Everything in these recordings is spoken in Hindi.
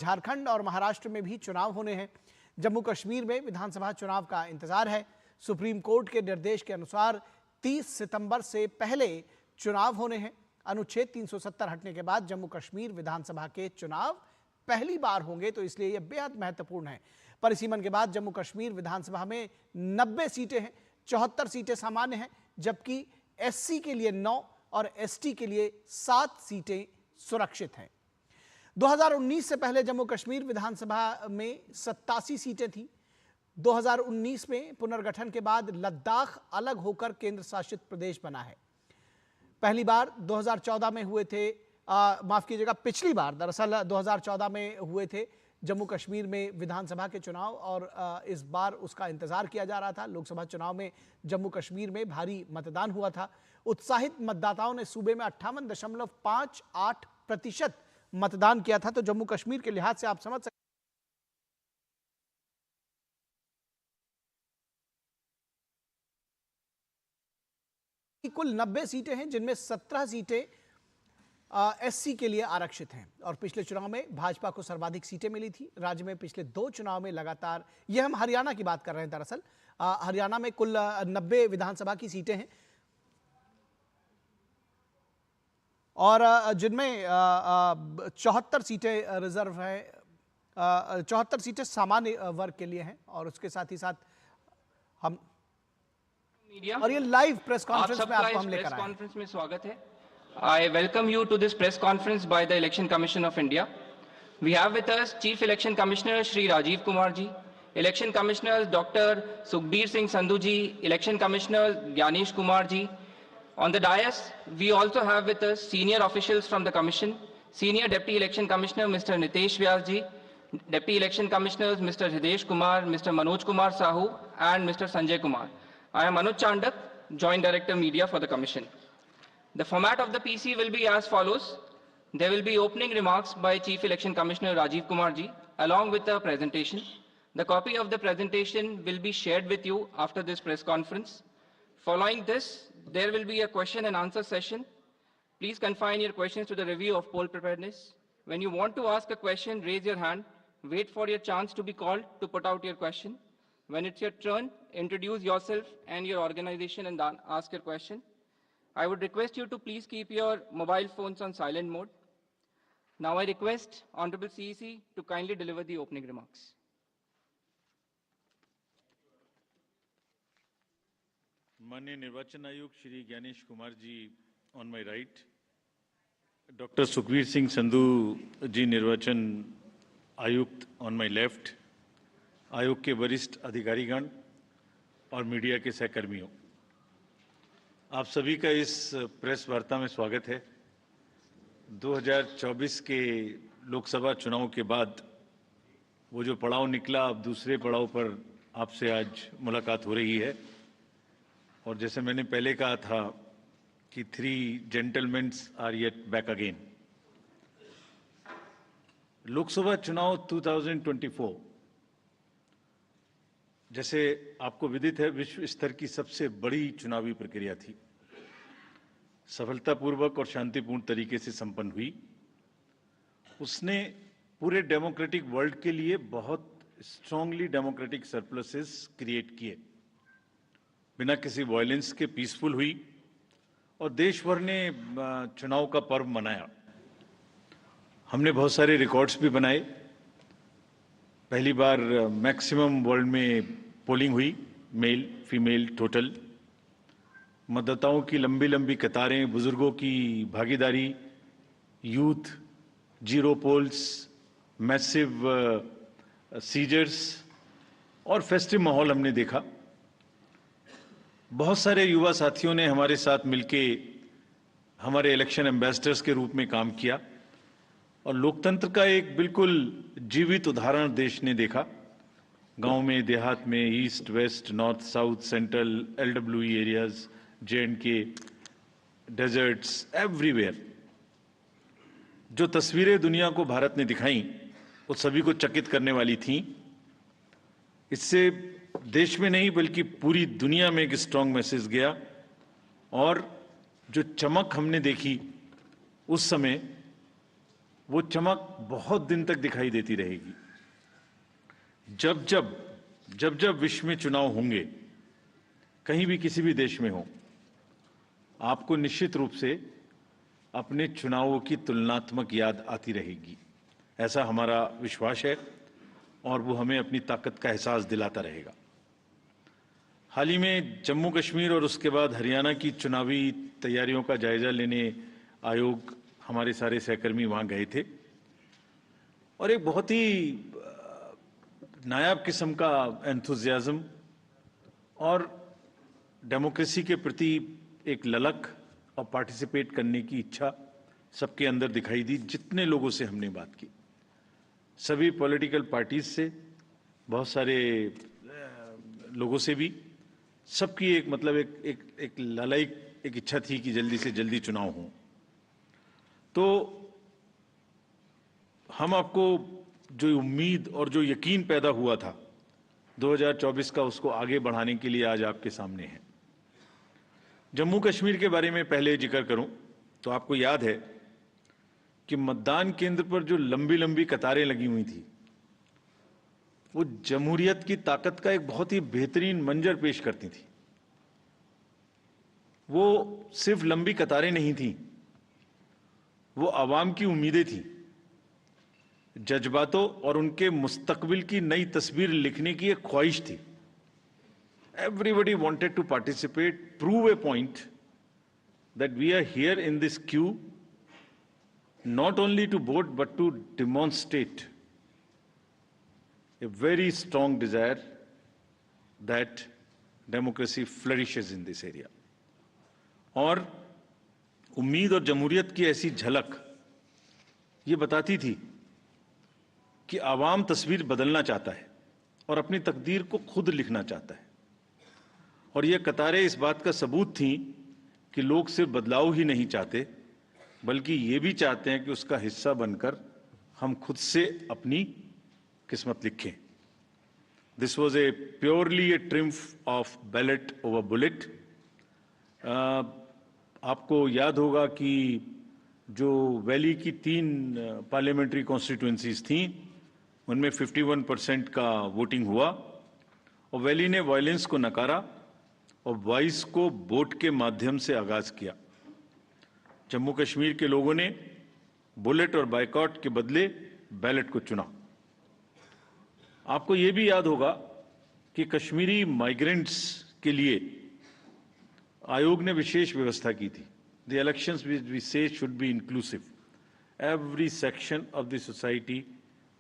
झारखंड और महाराष्ट्र में भी चुनाव होने हैं। जम्मू कश्मीर में विधानसभा चुनाव का इंतजार है। सुप्रीम कोर्ट के निर्देश के अनुसार 30 सितंबर से पहले चुनाव होने हैं। अनुच्छेद 370 हटने के बाद जम्मू कश्मीर विधानसभा के चुनाव पहली बार होंगे, तो इसलिए यह बेहद महत्वपूर्ण है। परिसीमन के बाद जम्मू कश्मीर विधानसभा में 90 सीटें हैं, 74 सीटें सामान्य हैं, जबकि एससी के लिए 9 और एसटी के लिए 7 सीटें सुरक्षित हैं। 2019 से पहले जम्मू कश्मीर विधानसभा में 87 सीटें थीं। 2019 में पुनर्गठन के बाद लद्दाख अलग होकर केंद्र शासित प्रदेश बना है। पहली बार 2014 में हुए थे, माफ कीजिएगा, पिछली बार दरअसल 2014 में हुए थे जम्मू कश्मीर में विधानसभा के चुनाव, और इस बार उसका इंतजार किया जा रहा था। लोकसभा चुनाव में जम्मू कश्मीर में भारी मतदान हुआ था। उत्साहित मतदाताओं ने सूबे में 58.58% मतदान किया था। तो जम्मू कश्मीर के लिहाज से आप समझ सकते कुल 90 सीटें हैं, जिनमें 17 सीटें एससी के लिए आरक्षित हैं। और पिछले चुनाव में भाजपा को सर्वाधिक सीटें मिली थी। राज्य में पिछले 2 चुनाव में लगातार, यह हम हरियाणा की बात कर रहे हैं दरअसल, हरियाणा में कुल 90 विधानसभा की सीटें हैं, और जिनमें 74 सीटें रिजर्व है, 74 सीटें सामान्य वर्ग के लिए हैं। और उसके साथ ही साथ हम और ये लाइव प्रेस कॉन्फ्रेंस में आपको हम लेकर आए। कॉन्फ्रेंस में स्वागत है। I welcome you to this press conference by the Election Commission of India. We have with us Chief Election Commissioner Shri Rajiv Kumar ji, Election Commissioners Dr. Sukhbir Singh Sandhu ji, Election Commissioner Gyanesh Kumar ji. On the dais, we also have with us senior officials from the Commission, Senior Deputy Election Commissioner Mr. Nitesh Vyas ji, Deputy Election Commissioners Mr. Hridesh Kumar, Mr. Manoj Kumar Sahu, and Mr. Sanjay Kumar. I am Anuj Chandak, Joint Director Media for the Commission. The format of the PC will be as follows. There will be opening remarks by Chief Election Commissioner Rajiv Kumar ji, along with a presentation. The copy of the presentation will be shared with you after this press conference. Following this, there will be a question and answer session. Please confine your questions to the review of poll preparedness. When you want to ask a question, raise your hand. Wait for your chance to be called to put out your question. When it's your turn, introduce yourself and your organization and ask your question. I would request you to please keep your mobile phones on silent mode. Now I request Honorable CEC to kindly deliver the opening remarks. माननीय निर्वाचन आयुक्त Shri Gyanesh Kumar ji on my right, Dr. Sukhbir Singh Sandhu जी निर्वाचन आयुक्त on my left, आयोग के वरिष्ठ अधिकारीगण और मीडिया के सहकर्मियों, आप सभी का इस प्रेस वार्ता में स्वागत है। 2024 के लोकसभा चुनाव के बाद वो जो पड़ाव निकला, अब दूसरे पड़ाव पर आपसे आज मुलाकात हो रही है। और जैसे मैंने पहले कहा था कि 3 gentlemen are yet back again. Lok Sabha चुनाव 2024 जैसे आपको विदित है, विश्व स्तर की सबसे बड़ी चुनावी प्रक्रिया थी। सफलतापूर्वक और शांतिपूर्ण तरीके से संपन्न हुई। उसने पूरे डेमोक्रेटिक वर्ल्ड के लिए बहुत स्ट्रांगली डेमोक्रेटिक सरप्लसेस क्रिएट किए। बिना किसी वायलेंस के पीसफुल हुई और देश भर ने चुनाव का पर्व मनाया। हमने बहुत सारे रिकॉर्ड्स भी बनाए। पहली बार मैक्सिमम वर्ल्ड में पोलिंग हुई, मेल फीमेल टोटल। मतदाताओं की लंबी लंबी कतारें, बुजुर्गों की भागीदारी, यूथ, 0 पोल्स, मैसिव सीजर्स और फेस्टिव माहौल हमने देखा। बहुत सारे युवा साथियों ने हमारे साथ मिलके हमारे इलेक्शन एम्बेसडर्स के रूप में काम किया और लोकतंत्र का एक बिल्कुल जीवित उदाहरण देश ने देखा। गांव में, देहात में, east, west, north, south, central, LWE areas, J&K, deserts, everywhere जो तस्वीरें दुनिया को भारत ने दिखाई, वो सभी को चकित करने वाली थीं। इससे देश में नहीं बल्कि पूरी दुनिया में एक स्ट्रांग मैसेज गया। और जो चमक हमने देखी उस समय, वो चमक बहुत दिन तक दिखाई देती रहेगी। जब जब विश्व में चुनाव होंगे, कहीं भी किसी भी देश में हो, आपको निश्चित रूप से अपने चुनावों की तुलनात्मक याद आती रहेगी। ऐसा हमारा विश्वास है और वो हमें अपनी ताकत का एहसास दिलाता रहेगा। हाल ही में जम्मू कश्मीर और उसके बाद हरियाणा की चुनावी तैयारियों का जायजा लेने आयोग हमारे सारे सहकर्मी वहां गए थे और एक बहुत ही नायाब किस्म का एंथुजियाज्म और डेमोक्रेसी के प्रति एक ललक और पार्टिसिपेट करने की इच्छा सबके अंदर दिखाई दी। जितने लोगों से हमने बात की, सभी पॉलिटिकल पार्टीज से, बहुत सारे लोगों से भी, सबकी एक मतलब एक ललायक एक इच्छा थी कि जल्दी से जल्दी चुनाव हो। तो हम आपको जो उम्मीद और जो यकीन पैदा हुआ था 2024 का, उसको आगे बढ़ाने के लिए आज आपके सामने है। जम्मू कश्मीर के बारे में पहले जिक्र करूं तो आपको याद है कि मतदान केंद्र पर जो लंबी लंबी कतारें लगी हुई थी, वो जमहूरियत की ताकत का एक बहुत ही बेहतरीन मंजर पेश करती थी। वो सिर्फ लंबी कतारें नहीं थी, वो आवाम की उम्मीदें थी, जज्बातों और उनके मुस्तकबिल की नई तस्वीर लिखने की एक ख्वाहिश थी। Everybody wanted to participate, prove a point that we are here in this queue not only to vote but to demonstrate a very strong desire that democracy flourishes in this area. और उम्मीद और जमहूरियत की ऐसी झलक ये बताती थी कि आवाम तस्वीर बदलना चाहता है और अपनी तकदीर को खुद लिखना चाहता है। और ये कतारें इस बात का सबूत थीं कि लोग सिर्फ बदलाव ही नहीं चाहते, बल्कि ये भी चाहते हैं कि उसका हिस्सा बनकर हम खुद से अपनी किस्मत लिखें। This was a purely A triumph of ballot over bullet. आपको याद होगा कि जो वैली की 3 पार्लियामेंट्री कॉन्स्टिट्यूएंसीज थीं, उनमें 51% का वोटिंग हुआ और वैली ने वायलेंस को नकारा और वॉइस को वोट के माध्यम से आगाज किया। जम्मू कश्मीर के लोगों ने बुलेट और बायकॉट के बदले बैलेट को चुना। आपको यह भी याद होगा कि कश्मीरी माइग्रेंट्स के लिए आयोग ने विशेष व्यवस्था की थी। The elections we say should be inclusive. Every section of the society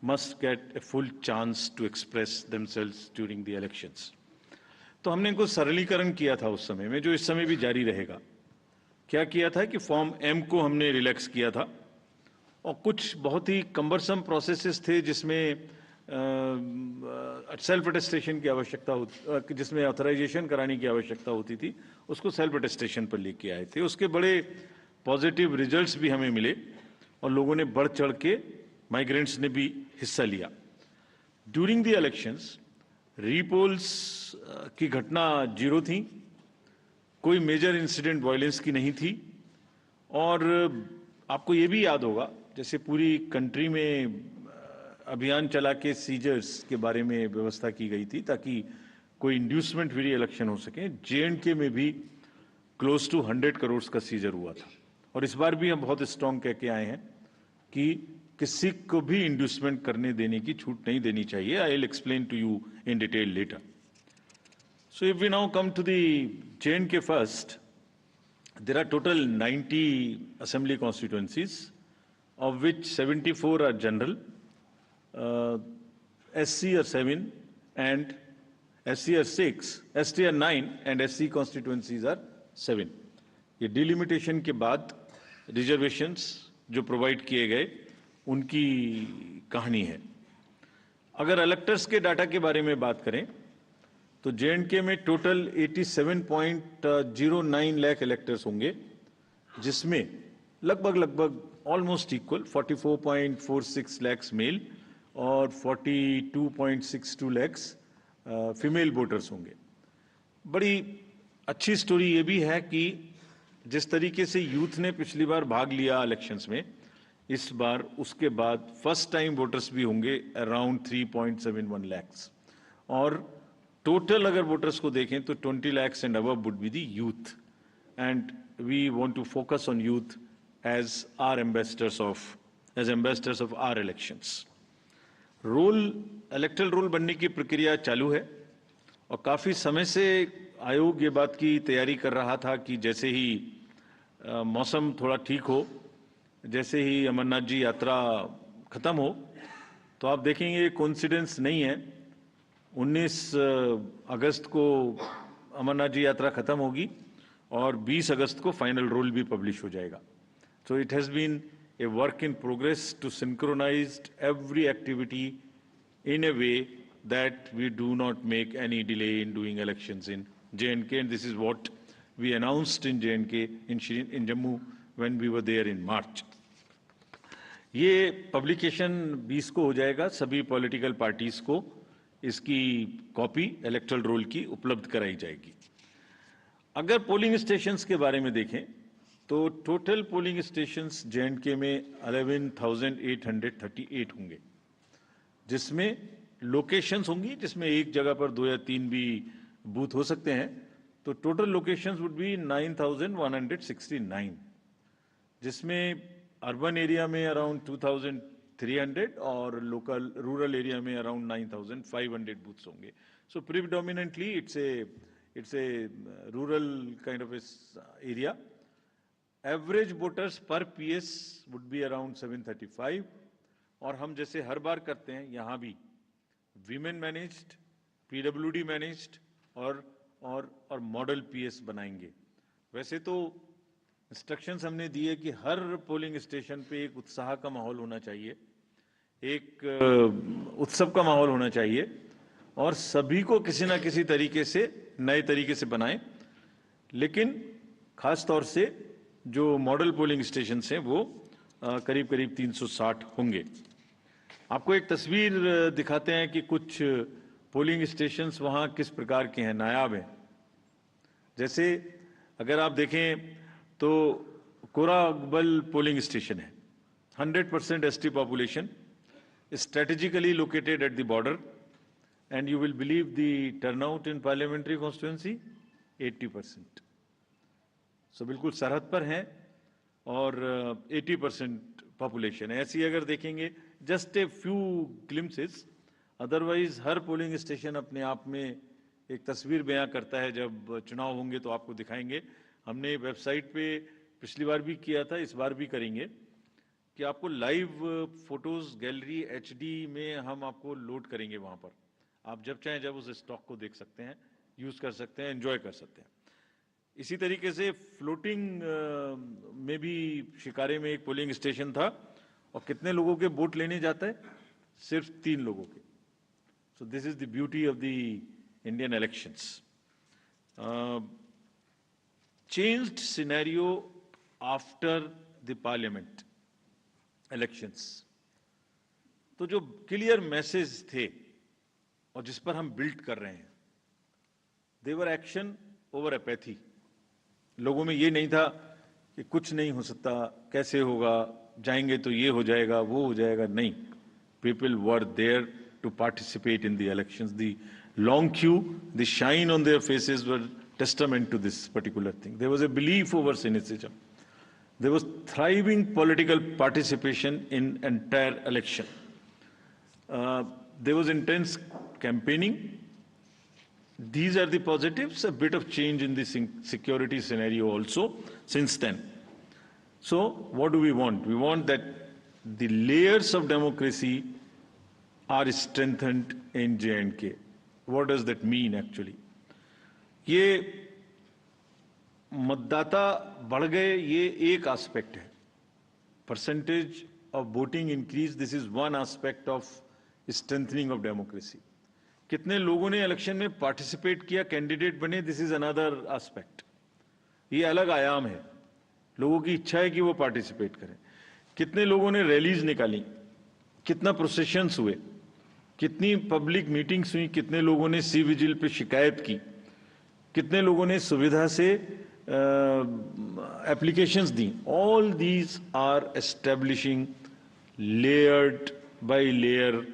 must get a full chance to express themselves during the elections. तो हमने इनको सरलीकरण किया था उस समय में, जो इस समय भी जारी रहेगा। क्या किया था कि फॉर्म M को हमने रिलैक्स किया था और कुछ बहुत ही कम्बरसम प्रोसेसेस थे जिसमें सेल्फ अटेस्टेशन की आवश्यकता होती, जिसमें ऑथराइजेशन कराने की आवश्यकता होती थी, उसको सेल्फ अटेस्टेशन पर लेके आए थे। उसके बड़े पॉजिटिव रिजल्ट्स भी हमें मिले और लोगों ने बढ़ चढ़ के, माइग्रेंट्स ने भी हिस्सा लिया। ड्यूरिंग द इलेक्शंस रीपोल्स की घटना 0 थी, कोई मेजर इंसिडेंट वायलेंस की नहीं थी। और आपको ये भी याद होगा, जैसे पूरी कंट्री में अभियान चला के सीजर्स के बारे में व्यवस्था की गई थी ताकि कोई इंड्यूसमेंट फ्री इलेक्शन हो सके। J&K में भी क्लोज टू 100 करोड़ का सीजर हुआ था। और इस बार भी हम बहुत स्ट्रॉन्ग कह के आए हैं कि किसी को भी इंड्यूसमेंट करने देने की छूट नहीं देनी चाहिए। I will explain to you in detail later. So if we now come to the J&K first, there are total 90 assembly constituencies, of which 74 are general, SC are 7 and SC are 6, ST are 9 and SC constituencies are 7. ये डिलिमिटेशन के बाद रिजर्वेशंस जो प्रोवाइड किए गए उनकी कहानी है। अगर इलेक्टर्स के डाटा के बारे में बात करें तो J&K में टोटल 87.09 लाख इलेक्टर्स होंगे, जिसमें लगभग ऑलमोस्ट इक्वल 44.46 लाख मेल और 42.62 लाख फीमेल वोटर्स होंगे। बड़ी अच्छी स्टोरी ये भी है कि जिस तरीके से यूथ ने पिछली बार भाग लिया इलेक्शंस में, इस बार उसके बाद फर्स्ट टाइम वोटर्स भी होंगे अराउंड 3.71 lakhs, और टोटल अगर वोटर्स को देखें तो 20 lakhs and above would be the youth, and we want to focus on youth as ambassadors of our elections. Electoral roll बनने की प्रक्रिया चालू है, और काफी समय से आयोग ये बात की तैयारी कर रहा था कि जैसे ही मौसम थोड़ा ठीक हो, जैसे ही अमरनाथ जी यात्रा खत्म हो, तो आप देखेंगे कोइंसिडेंस नहीं है, 19 अगस्त को अमरनाथ जी यात्रा खत्म होगी और 20 अगस्त को फाइनल रोल भी पब्लिश हो जाएगा। So it has been a work in progress to synchronise every activity in a way that we do not make any delay in doing elections in J&K, and this is what we announced in J&K in Jammu when we were there in March. ये पब्लिकेशन 20 को हो जाएगा, सभी पॉलिटिकल पार्टीज को इसकी कॉपी इलेक्टरल रोल की उपलब्ध कराई जाएगी। अगर पोलिंग स्टेशंस के बारे में देखें तो टोटल पोलिंग स्टेशंस J&K में 11,838 होंगे, जिसमें लोकेशंस होंगी, जिसमें एक जगह पर 2 या 3 भी बूथ हो सकते हैं, तो टोटल लोकेशंस वुड बी 9,169, जिसमें अर्बन एरिया में अराउंड 2,300 और लोकल रूरल एरिया में अराउंड 9,500 बूथ्स होंगे। So predominantly it's a rural kind of area. Average voters per PS would be around 735, और हम जैसे हर बार करते हैं यहाँ भी वीमेन मैनेज्ड, पीडब्ल्यूडी मैनेज्ड और मॉडल पीएस बनाएंगे। वैसे तो इंस्ट्रक्शंस हमने दिए कि हर पोलिंग स्टेशन पे एक उत्साह का माहौल होना चाहिए, एक उत्सव का माहौल होना चाहिए, और सभी को किसी ना किसी तरीके से नए तरीके से बनाएं। लेकिन खास तौर से जो मॉडल पोलिंग स्टेशन हैं वो करीब करीब 360 होंगे। आपको एक तस्वीर दिखाते हैं कि कुछ पोलिंग स्टेशंस वहाँ किस प्रकार के हैं, नायाब हैं। जैसे अगर आप देखें तो कोराबल पोलिंग स्टेशन है, 100% ST population, strategically located at the border, and you will believe the turnout in parliamentary constituency 80%। सो बिल्कुल सरहद पर हैं और 80% पॉपुलेशन है। ऐसी अगर देखेंगे just a few glimpses, otherwise her polling station अपने आप में एक तस्वीर बयां करता है। जब चुनाव होंगे तो आपको दिखाएंगे। हमने वेबसाइट पे पिछली बार भी किया था, इस बार भी करेंगे कि आपको लाइव फोटोज गैलरी एचडी में हम आपको लोड करेंगे। वहां पर आप जब चाहें जब उस स्टॉक को देख सकते हैं, यूज कर सकते हैं, एंजॉय कर सकते हैं। इसी तरीके से फ्लोटिंग में भी शिकारे में एक पोलिंग स्टेशन था, और कितने लोगों के वोट लेने जाता है? सिर्फ 3 लोगों के। So this is the beauty of the Indian elections. Changed scenario after the parliament elections. तो जो क्लियर मैसेज थे और जिस पर हम बिल्ड कर रहे हैं, देवर एक्शन ओवर एपैथी। लोगों में ये नहीं था कि कुछ नहीं हो सकता, कैसे होगा, जाएंगे तो ये हो जाएगा, वो हो जाएगा। नहीं, people were there to participate in the elections. The long queue, the shine on their faces were testament to this particular thing. There was a belief over cynicism. There was thriving political participation in entire election. There was intense campaigning. These are the positives, a bit of change in the security scenario also since then. So what do we want? We want that the layers of democracy are strengthened in J&K. What does that mean actually? ये मतदाता बढ़ गए, ये एक एस्पेक्ट है। Percentage of voting increase, this is one aspect of strengthening of democracy. कितने लोगों ने इलेक्शन में पार्टिसिपेट किया, कैंडिडेट बने, दिस इज अनदर एस्पेक्ट। ये अलग आयाम है। लोगों की इच्छा है कि वो पार्टिसिपेट करें। कितने लोगों ने रैलीज निकाली, कितना प्रोसेशंस हुए, कितनी पब्लिक मीटिंग्स हुई, कितने लोगों ने सी विजिल पे शिकायत की, कितने लोगों ने सुविधा से applications the. All these are establishing layered by layer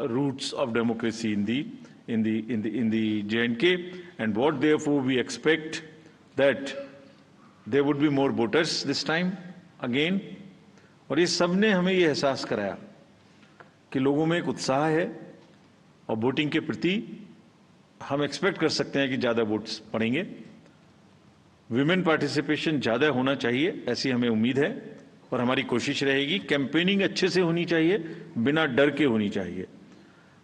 roots of democracy in the J&K, and what therefore we expect that there would be more voters this time again. और ये सब ने हमें ये एहसास कराया कि लोगों में एक उत्साह है और वोटिंग के प्रति हम एक्सपेक्ट कर सकते हैं कि ज़्यादा वोट्स पड़ेंगे. विमेन पार्टिसिपेशन ज़्यादा होना चाहिए, ऐसी हमें उम्मीद है और हमारी कोशिश रहेगी. कैंपेनिंग अच्छे से होनी चाहिए, बिना डर के होनी चाहिए.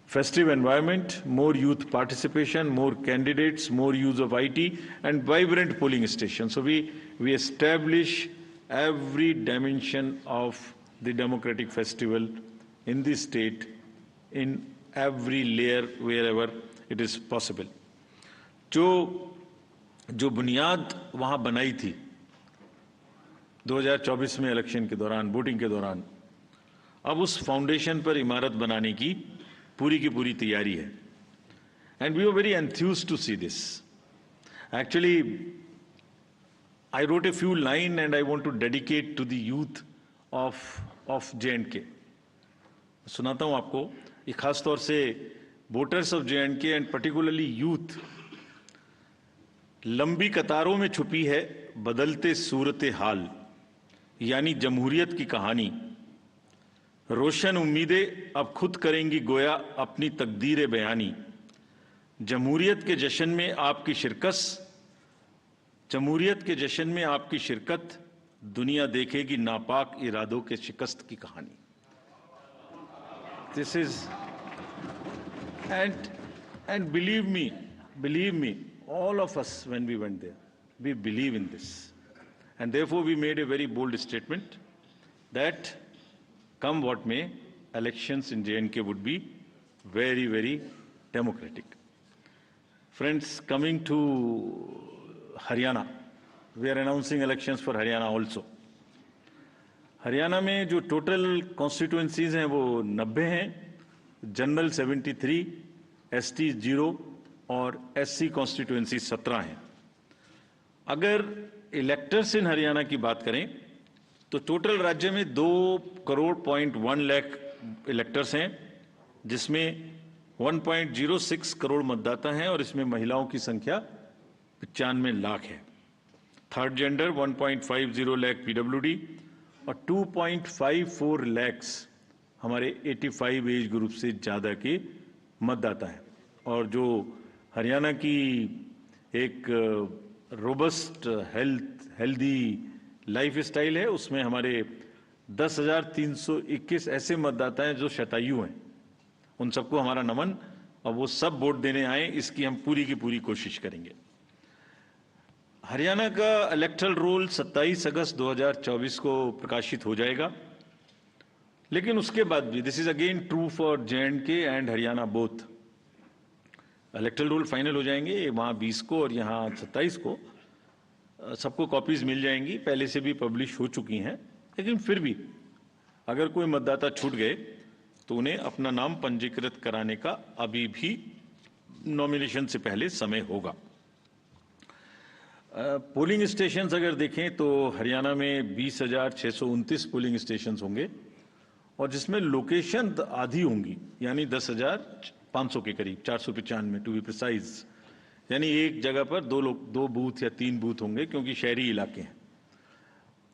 Festive environment, more youth participation, more candidates, more use of IT, and vibrant polling stations. So we establish every dimension of the democratic festival in the state, in every layer wherever it is possible. जो बुनियाद वहाँ बनाई थी 2024 में इलेक्शन के दौरान, वोटिंग के दौरान, अब उस फाउंडेशन पर इमारत बनाने की पूरी की पूरी तैयारी है. And we are very enthused to see this. Actually I wrote a few line and I want to dedicate to the youth of J&K. सुनाता हूं आपको. ये खास तौर से voters of J&K and particularly youth. लंबी कतारों में छुपी है बदलते सूरत हाल, यानी जमहूरियत की कहानी. रोशन उम्मीदें अब खुद करेंगी गोया अपनी तकदीर बयानी. जमहूरियत के जश्न में आपकी शिरकत, दुनिया देखेगी नापाक इरादों के शिकस्त की कहानी. This is and believe me, all of us, when we went there, we believe in this, and therefore we made a very bold statement that come what may, elections in J&K would be very, very democratic. Friends, coming to Haryana, we are announcing elections for Haryana also. Haryana में जो टोटल कॉन्स्टिट्यूएंसीज हैं वो 90 हैं, जनरल 73, एसटी 0 और एससी कॉन्स्टिट्यूएंसी 17 हैं. अगर इलेक्टर्स इन हरियाणा की बात करें तो टोटल राज्य में 2.1 लाख इलेक्टर्स हैं, जिसमें 1.06 करोड़ मतदाता हैं और इसमें महिलाओं की संख्या 95 लाख है. थर्ड जेंडर 1.50 लाख पीडब्ल्यूडी और 2.54 लाख हमारे 85 एज ग्रुप से ज़्यादा के मतदाता हैं. और जो हरियाणा की एक रोबस्ट हेल्दी लाइफ स्टाइल है, उसमें हमारे 10,321 ऐसे मतदाता हैं जो शतायु हैं. उन सबको हमारा नमन, और वो सब वोट देने आए, इसकी हम पूरी की पूरी कोशिश करेंगे. हरियाणा का इलेक्टरल रोल 27 अगस्त 2024 को प्रकाशित हो जाएगा. लेकिन उसके बाद भी, this is again true for J&K and Haryana both, electoral roll final हो जाएंगे वहाँ 20 को और यहाँ 27 को. सबको कॉपीज मिल जाएंगी, पहले से भी पब्लिश हो चुकी हैं. लेकिन फिर भी अगर कोई मतदाता छूट गए तो उन्हें अपना नाम पंजीकृत कराने का अभी भी नॉमिनेशन से पहले समय होगा. पोलिंग स्टेशंस अगर देखें तो हरियाणा में 20,629 पोलिंग स्टेशंस होंगे और जिसमें लोकेशन आधी होंगी, यानी 10,500 के करीब, 495 टू बी प्रिसाइज. यानी एक जगह पर दो बूथ या 3 बूथ होंगे, क्योंकि शहरी इलाके हैं.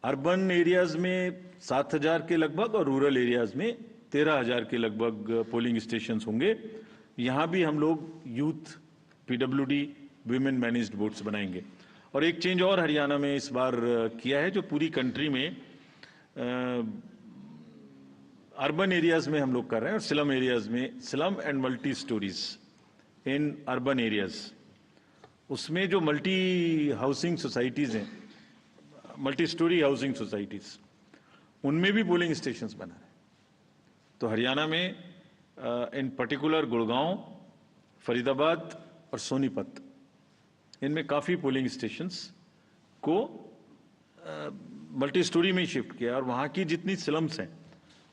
अर्बन एरियाज में 7,000 के लगभग और रूरल एरियाज में 13,000 के लगभग पोलिंग स्टेशंस होंगे. यहाँ भी हम लोग youth, PWD, women managed votes बनाएंगे. और एक चेंज और हरियाणा में इस बार किया है, जो पूरी कंट्री में अर्बन एरियाज में हम लोग कर रहे हैं और स्लम एरियाज में, slum and multi stories in urban areas, उसमें जो मल्टी हाउसिंग सोसाइटीज़ हैं, मल्टी स्टोरी हाउसिंग सोसाइटीज़, उनमें भी पोलिंग स्टेशंस बना है. तो हरियाणा में इन पर्टिकुलर गुड़गांव, फरीदाबाद और सोनीपत, इनमें काफ़ी पोलिंग स्टेशंस को मल्टी स्टोरी में ही शिफ्ट किया. और वहाँ की जितनी स्लम्स हैं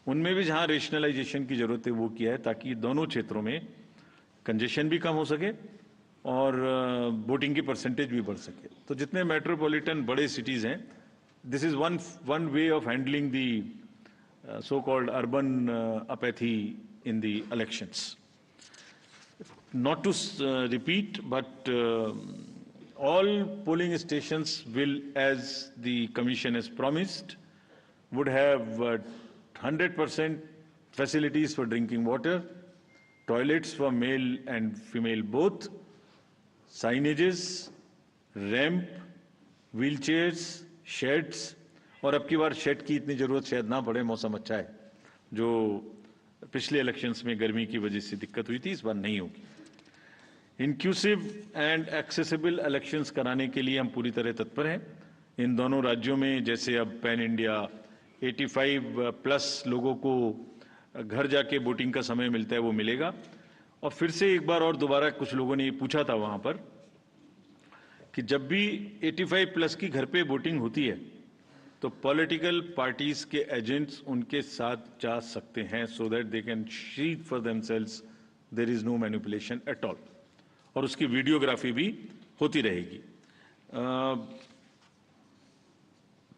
उनमें भी जहाँ रेशनलाइजेशन की ज़रूरत है वो किया है, ताकि दोनों क्षेत्रों में कंजेशन भी कम हो सके और वोटिंग की परसेंटेज भी बढ़ सके. तो जितने मेट्रोपॉलिटन बड़े सिटीज़ हैं, this is one way of handling the so-called urban apathy in the elections. Not to repeat, but all polling stations will, as the Commission has promised, would have 100% facilities for drinking water, toilets for male and female both, signages, ramp, wheelchairs, sheds, और अब की बार शेड की इतनी जरूरत शायद ना पड़े, मौसम अच्छा है, जो पिछले इलेक्शंस में गर्मी की वजह से दिक्कत हुई थी, इस बार नहीं होगी। इंक्लूसिव एंड एक्सेसिबल इलेक्शंस कराने के लिए हम पूरी तरह तत्पर हैं। इन दोनों राज्यों में जैसे अब पैन इंडिया 85 प्लस लोगों को घर जाके वोटिंग का समय मिलता है, वो मिलेगा। और फिर से एक बार और दोबारा कुछ लोगों ने ये पूछा था वहां पर कि जब भी 85 प्लस की घर पे वोटिंग होती है तो पॉलिटिकल पार्टीज के एजेंट्स उनके साथ जा सकते हैं, so that they can see for themselves there is no manipulation at all, और उसकी वीडियोग्राफी भी होती रहेगी।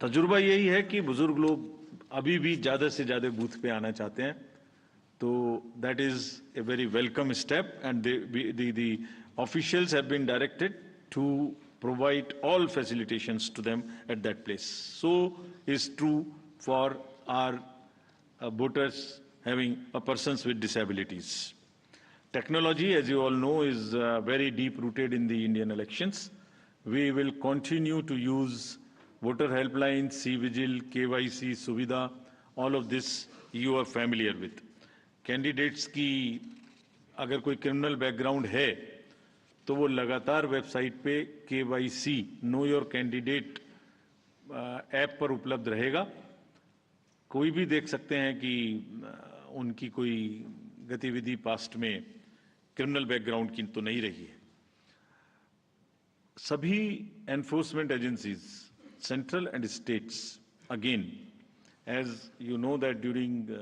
तजुर्बा यही है कि बुजुर्ग लोग अभी भी ज्यादा से ज्यादा बूथ पे आना चाहते हैं, तो that is a very welcome step and the officials have been directed to provide all facilitations to them at that place. So is true for our voters having persons with disabilities. Technology, as you all know, is very deep rooted in the Indian elections. We will continue to use voter helplines, C-Vigil, KYC, Suvidha, all of this you are familiar with. Candidates की अगर कोई criminal background है तो वो लगातार वेबसाइट पे KYC know your candidate app पर उपलब्ध रहेगा। कोई भी देख सकते हैं कि उनकी कोई गतिविधि पास्ट में क्रिमिनल बैकग्राउंड की तो नहीं रही है। सभी enforcement agencies, central and states, again as you know that during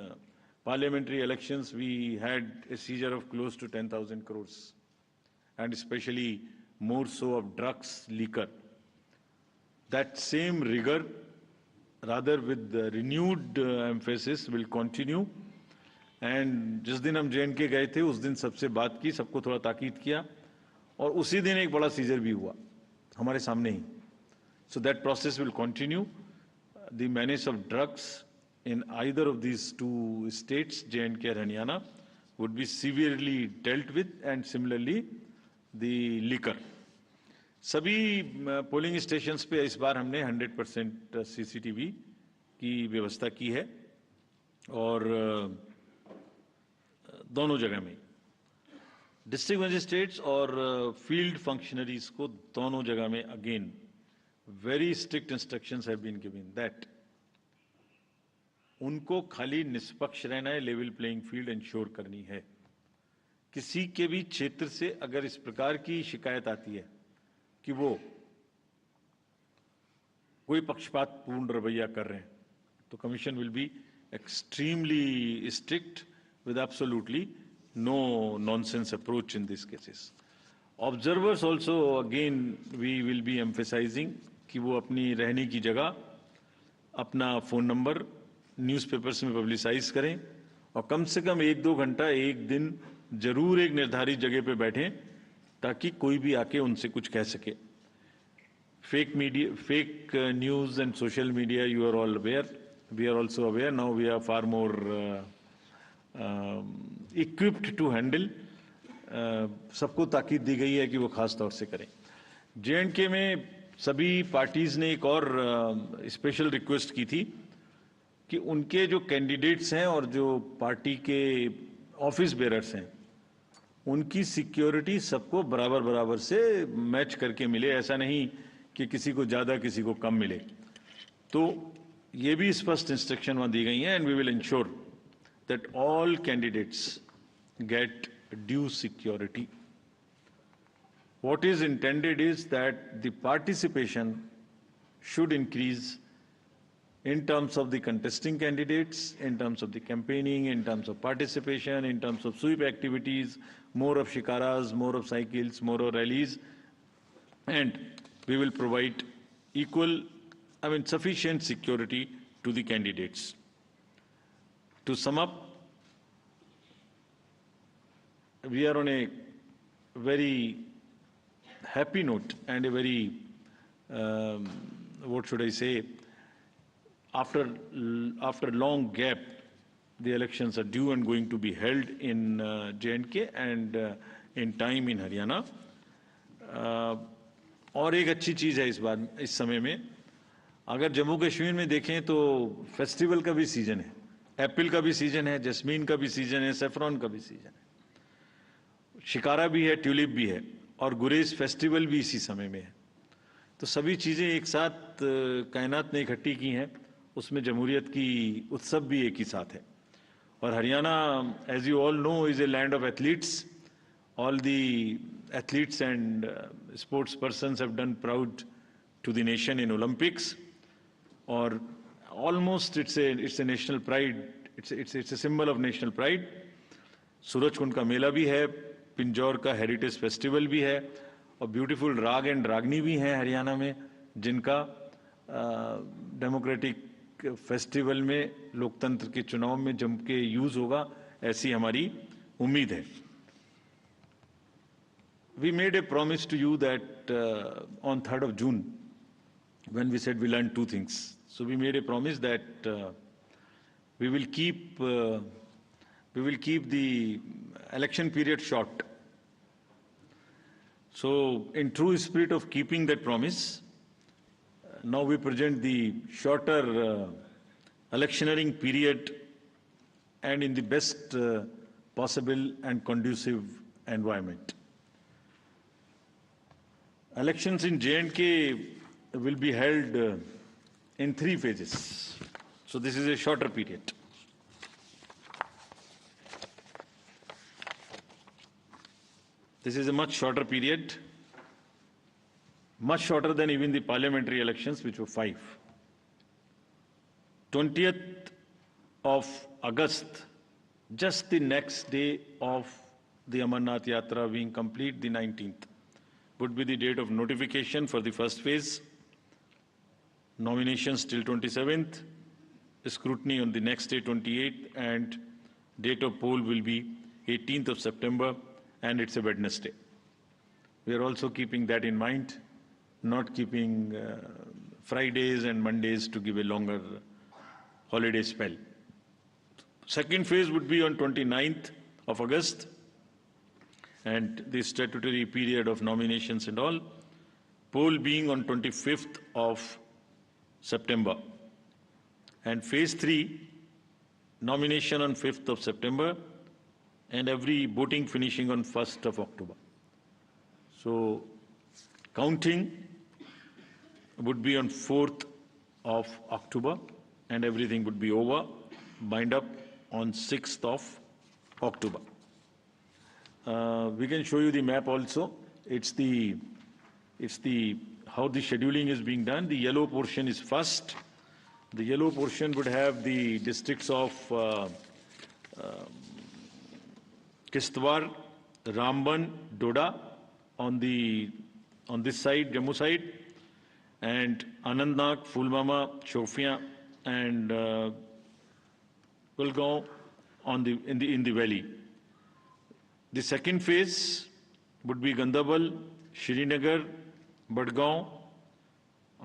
parliamentary elections we had a seizure of close to 10,000 crores. And especially more so of drugs, liquor. That same rigor, rather with the renewed emphasis, will continue. And जिस दिन हम J&K गए थे, उस दिन सबसे बात की, सबको थोड़ा ताकीद किया, और उसी दिन एक बड़ा सीजर भी हुआ हमारे सामने ही. So that process will continue. The menace of drugs in either of these two states, J&K and Haryana, would be severely dealt with, and similarly the liquor. सभी पोलिंग स्टेशंस पे इस बार हमने 100% CCTV की व्यवस्था की है, और दोनों जगह में डिस्ट्रिक्ट मजिस्ट्रेट्स और फील्ड फंक्शनरीज को दोनों जगह में again very strict instructions have been given that उनको खाली निष्पक्ष रहना है, लेवल प्लेइंग फील्ड इंश्योर करनी है। किसी के भी क्षेत्र से अगर इस प्रकार की शिकायत आती है कि वो कोई पक्षपातपूर्ण रवैया कर रहे हैं, तो commission will be extremely strict with absolutely no nonsense approach in these cases. Observers also, again, we will be emphasizing कि वो अपनी रहने की जगह, अपना फ़ोन नंबर न्यूज़पेपर्स में पब्लिसाइज करें, और कम से कम 1-2 घंटा एक दिन जरूर एक निर्धारित जगह पे बैठें, ताकि कोई भी आके उनसे कुछ कह सके। Fake media, fake news and social media, you are all aware. We are also aware. Now we are far more equipped to handle. सबको ताकीद दी गई है कि वो खास तौर से करें। J&K में सभी पार्टीज ने एक और स्पेशल रिक्वेस्ट की थी कि उनके जो कैंडिडेट्स हैं और जो पार्टी के ऑफिस बेरर्स हैं, उनकी सिक्योरिटी सबको बराबर बराबर से मैच करके मिले, ऐसा नहीं कि किसी को ज़्यादा किसी को कम मिले। तो ये भी स्पष्ट इंस्ट्रक्शन वहाँ दी गई हैं, and we will ensure that all candidates get due security. What is intended is that the participation should increase in terms of the contesting candidates, in terms of the campaigning, in terms of participation, in terms of sweep activities, more of shikaras, more of cycles, more of rallies, and we will provide sufficient security to the candidates. To sum up, we are on a very happy note and a very, what should I say, after long gap, the elections are due and going to be held in J&K and in time in Haryana. और एक अच्छी चीज़ है इस समय में, अगर जम्मू कश्मीर में देखें तो फेस्टिवल का भी सीजन है, एप्पल का भी सीजन है, जैस्मीन का भी सीजन है, सेफ्रॉन का भी सीजन है, शिकारा भी है, ट्यूलिप भी है, और गुरेज फेस्टिवल भी इसी समय में है। तो सभी चीज़ें एक साथ कायनात ने इकट्ठी की हैं, उसमें जमहूरियत की उत्सव भी एक ही साथ है। और Haryana, as you all know, is a land of athletes. All the athletes and sports persons have done proud to the nation in Olympics, or almost it's a national pride. It's a symbol of national pride. Surajkund का मेला भी है, पिंजौर का हेरिटेज फेस्टिवल भी है, और ब्यूटीफुल राग एंड रागनी भी हैं हरियाणा में, जिनका डेमोक्रेटिक फेस्टिवल में, लोकतंत्र के चुनाव में जम के यूज होगा, ऐसी हमारी उम्मीद है। We made a promise to you that on 3rd of June, when we said we learned two things. So we made a promise that we will keep the election period short. So in true spirit of keeping that promise, now we present the shorter electioneering period and in the best possible and conducive environment. Elections in J&K will be held in 3 phases. So this is a shorter period. This is a much shorter period, much shorter than even the parliamentary elections, which were 5. 20th of August, just the next day of the Amarnath Yatra being complete, the 19th. Would be the date of notification for the first phase, nominations till 27th, scrutiny on the next day 28th, and date of poll will be 18th of September, and it's a Wednesday. We are also keeping that in mind, not keeping Fridays and Mondays to give a longer holiday spell. Second phase would be on 29th of August, and the statutory period of nominations and all, poll being on 25th of September. And phase 3, nomination on 5th of September, and every voting finishing on 1st of October. So counting would be on 4th of October, and everything would be over, bind up on 6th of October. We can show you the map also. It's the how the scheduling is being done. The yellow portion is first. The yellow portion would have the districts of Kishtwar, Ramban, Doda on this side, Jammu side, and Anantnag, Pulwama, Shopian, and Kulgaon in the valley. The second phase would be Gandarbal, Srinagar, Badgaon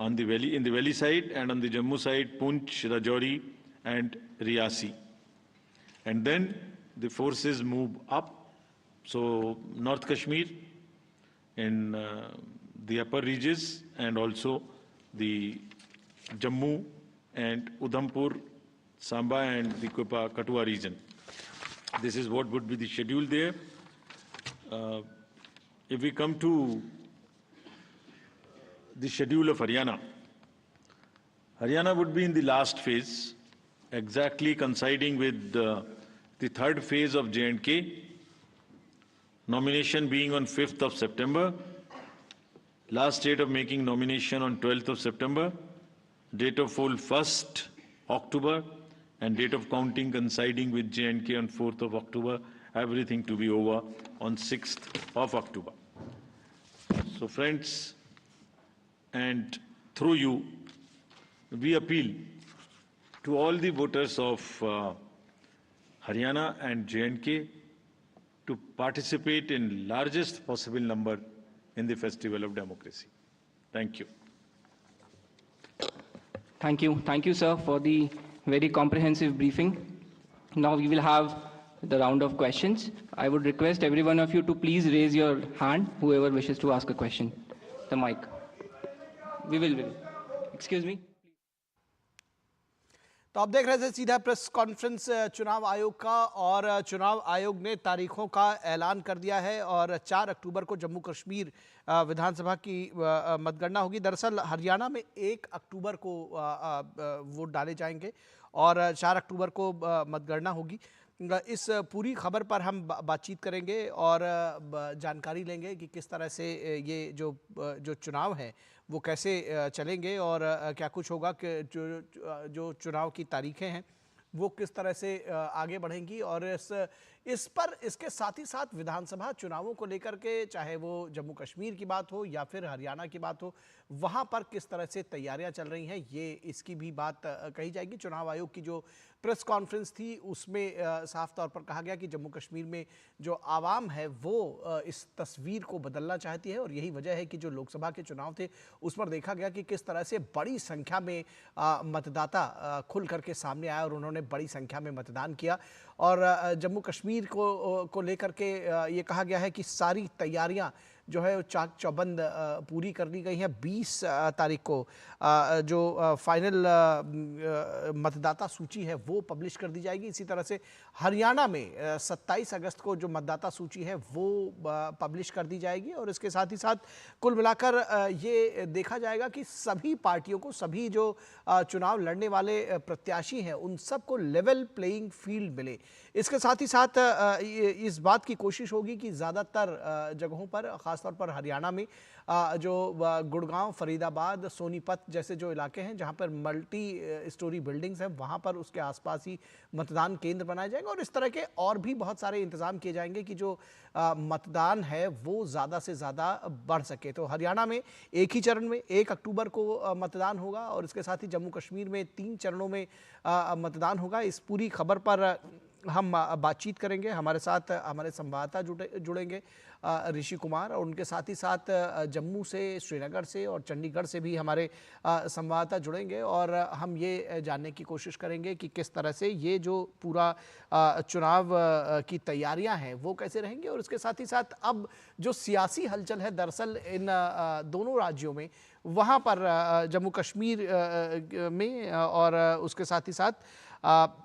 in the valley side, and on the Jammu side, Poonch, Rajouri, and Riyasi. And then the forces move up. So North Kashmir in the upper reaches, and also the Jammu and Udhampur, Samba, and the Kathua region. This is what would be the schedule there. If we come to the schedule of Haryana, Haryana would be in the last phase, exactly coinciding with the third phase of J&K, nomination being on 5th of September, last date of making nomination on 12th of September, date of poll 1st October, and date of counting coinciding with J&K on 4th of October, everything to be over on 6th of October. So friends, and through you, we appeal to all the voters of Haryana and J&K to participate in largest possible number in the festival of democracy. Thank you. Thank you. Thank you, sir, for the very comprehensive briefing. Now we will have the round of questions. I would request every one of you to please raise your hand, whoever wishes to ask a question. The mic. We will. Excuse me. तो आप देख रहे थे सीधा प्रेस कॉन्फ्रेंस चुनाव आयोग का, और चुनाव आयोग ने तारीखों का ऐलान कर दिया है और 4 अक्टूबर को जम्मू कश्मीर विधानसभा की मतगणना होगी। दरअसल हरियाणा में 1 अक्टूबर को वोट डाले जाएंगे और 4 अक्टूबर को मतगणना होगी। इस पूरी खबर पर हम बातचीत करेंगे और जानकारी लेंगे कि किस तरह से ये जो चुनाव है वो कैसे चलेंगे और क्या कुछ होगा कि जो चुनाव की तारीखें हैं वो किस तरह से आगे बढ़ेंगी, और इसके साथ ही साथ विधानसभा चुनावों को लेकर के, चाहे वो जम्मू कश्मीर की बात हो या फिर हरियाणा की बात हो, वहाँ पर किस तरह से तैयारियां चल रही हैं, ये इसकी भी बात कही जाएगी। चुनाव आयोग की जो प्रेस कॉन्फ्रेंस थी उसमें साफ तौर पर कहा गया कि जम्मू कश्मीर में जो आवाम है वो इस तस्वीर को बदलना चाहती है, और यही वजह है कि जो लोकसभा के चुनाव थे उस पर देखा गया कि किस तरह से बड़ी संख्या में मतदाता खुल करके सामने आया और उन्होंने बड़ी संख्या में मतदान किया। और जम्मू कश्मीर को लेकर के ये कहा गया है कि सारी तैयारियां जो है चाक चौबंद पूरी कर ली गई हैं। 20 तारीख को जो फाइनल मतदाता सूची है वो पब्लिश कर दी जाएगी। इसी तरह से हरियाणा में 27 अगस्त को जो मतदाता सूची है वो पब्लिश कर दी जाएगी, और इसके साथ ही साथ कुल मिलाकर ये देखा जाएगा कि सभी पार्टियों को, सभी जो चुनाव लड़ने वाले प्रत्याशी हैं उन सबको लेवल प्लेइंग फील्ड मिले। इसके साथ ही साथ इस बात की कोशिश होगी कि ज़्यादातर जगहों पर, ख़ासतौर पर हरियाणा में जो गुड़गांव, फरीदाबाद, सोनीपत जैसे जो इलाके हैं जहां पर मल्टी स्टोरी बिल्डिंग्स हैं, वहां पर उसके आसपास ही मतदान केंद्र बनाए जाएंगे, और इस तरह के और भी बहुत सारे इंतजाम किए जाएंगे कि जो मतदान है वो ज़्यादा से ज़्यादा बढ़ सके। तो हरियाणा में एक ही चरण में 1 अक्टूबर को मतदान होगा, और इसके साथ ही जम्मू कश्मीर में 3 चरणों में मतदान होगा। इस पूरी खबर पर हम बातचीत करेंगे। हमारे साथ हमारे संवाददाता जुड़ेंगे ऋषि कुमार, और उनके साथ ही साथ जम्मू से, श्रीनगर से और चंडीगढ़ से भी हमारे संवाददाता जुड़ेंगे, और हम ये जानने की कोशिश करेंगे कि किस तरह से ये जो पूरा चुनाव की तैयारियां हैं वो कैसे रहेंगी। और इसके साथ ही साथ अब जो सियासी हलचल है दरअसल इन दोनों राज्यों में, वहाँ पर जम्मू कश्मीर में और उसके साथ ही साथ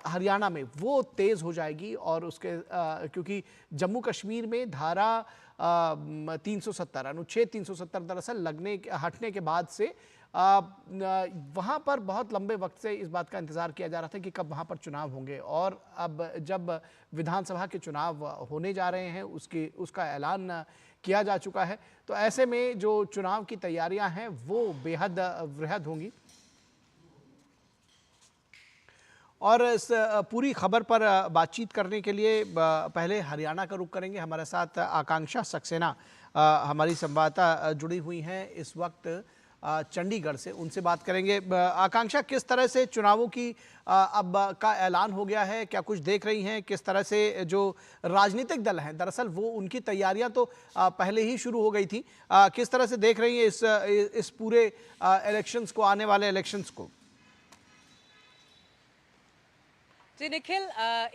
हरियाणा में वो तेज़ हो जाएगी, और उसके क्योंकि जम्मू कश्मीर में धारा 370 अनुच्छेद 370 दरअसल हटने के बाद से वहाँ पर बहुत लंबे वक्त से इस बात का इंतज़ार किया जा रहा था कि कब वहाँ पर चुनाव होंगे, और अब जब विधानसभा के चुनाव होने जा रहे हैं उसका ऐलान किया जा चुका है, तो ऐसे में जो चुनाव की तैयारियां हैं वो बेहद वृहद होंगी। और इस पूरी खबर पर बातचीत करने के लिए पहले हरियाणा का रुख करेंगे। हमारे साथ आकांक्षा सक्सेना हमारी संवाददाता जुड़ी हुई हैं इस वक्त चंडीगढ़ से, उनसे बात करेंगे। आकांक्षा, किस तरह से चुनावों की अब का ऐलान हो गया है, क्या कुछ देख रही हैं? किस तरह से जो राजनीतिक दल हैं दरअसल वो उनकी तैयारियां तो पहले ही शुरू हो गई थी, किस तरह से देख रही हैं इस पूरे इलेक्शंस को, आने वाले इलेक्शंस को? जी निखिल,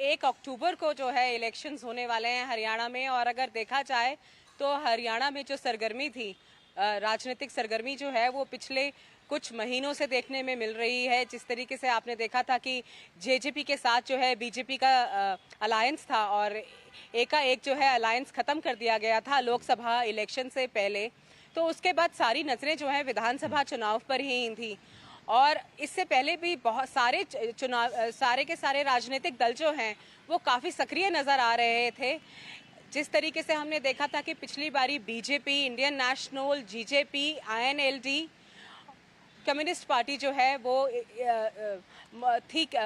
1 अक्टूबर को जो है इलेक्शंस होने वाले हैं हरियाणा में, और अगर देखा जाए तो हरियाणा में जो सरगर्मी थी, राजनीतिक सरगर्मी जो है वो पिछले कुछ महीनों से देखने में मिल रही है। जिस तरीके से आपने देखा था कि जेजेपी के साथ जो है बीजेपी का अलायंस था, और एकाएक जो है अलायंस खत्म कर दिया गया था लोकसभा इलेक्शन से पहले, तो उसके बाद सारी नजरें जो है विधानसभा चुनाव पर ही थी। और इससे पहले भी बहुत सारे चुनाव, सारे के सारे राजनीतिक दल जो हैं वो काफ़ी सक्रिय नज़र आ रहे थे। जिस तरीके से हमने देखा था कि पिछली बारी BJP, Indian national, JJP, INLD, communist party जो है वो ठीक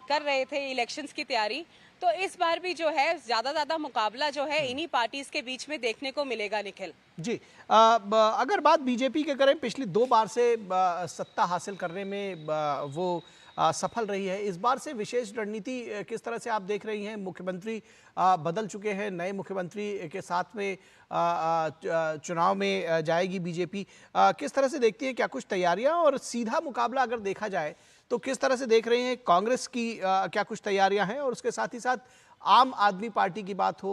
कर रहे थे इलेक्शंस की तैयारी, तो इस बार भी जो है ज़्यादा मुकाबला जो है इन्हीं पार्टीज के बीच में देखने को मिलेगा निखिल जी। अगर बात बीजेपी के करें, पिछली 2 बार से सत्ता हासिल करने में वो सफल रही है। इस बार से विशेष रणनीति किस तरह से आप देख रही हैं? मुख्यमंत्री बदल चुके हैं, नए मुख्यमंत्री के साथ में चुनाव में जाएगी बीजेपी। किस तरह से देखती है, क्या कुछ तैयारियां, और सीधा मुकाबला अगर देखा जाए तो किस तरह से देख रहे हैं? कांग्रेस की क्या कुछ तैयारियां हैं, और उसके साथ ही साथ आम आदमी पार्टी की बात हो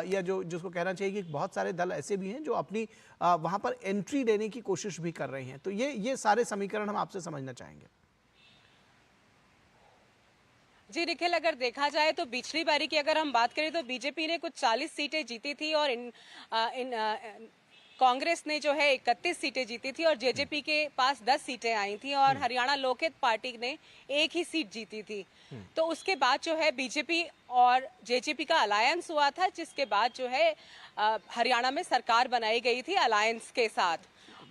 या जो जिसको कहना चाहिए कि बहुत सारे दल ऐसे भी हैं जो अपनी वहां पर एंट्री लेने की कोशिश भी कर रहे हैं। तो ये सारे समीकरण हम आपसे समझना चाहेंगे। जी निखिल, अगर देखा जाए तो पिछली बारी की अगर हम बात करें तो बीजेपी ने कुछ 40 सीटें जीती थी और कांग्रेस ने जो है 31 सीटें जीती थी और जेजेपी के पास 10 सीटें आई थी और हरियाणा लोकहित पार्टी ने 1 ही सीट जीती थी। तो उसके बाद जो है बीजेपी और जेजेपी का अलायंस हुआ था, जिसके बाद जो है हरियाणा में सरकार बनाई गई थी अलायंस के साथ।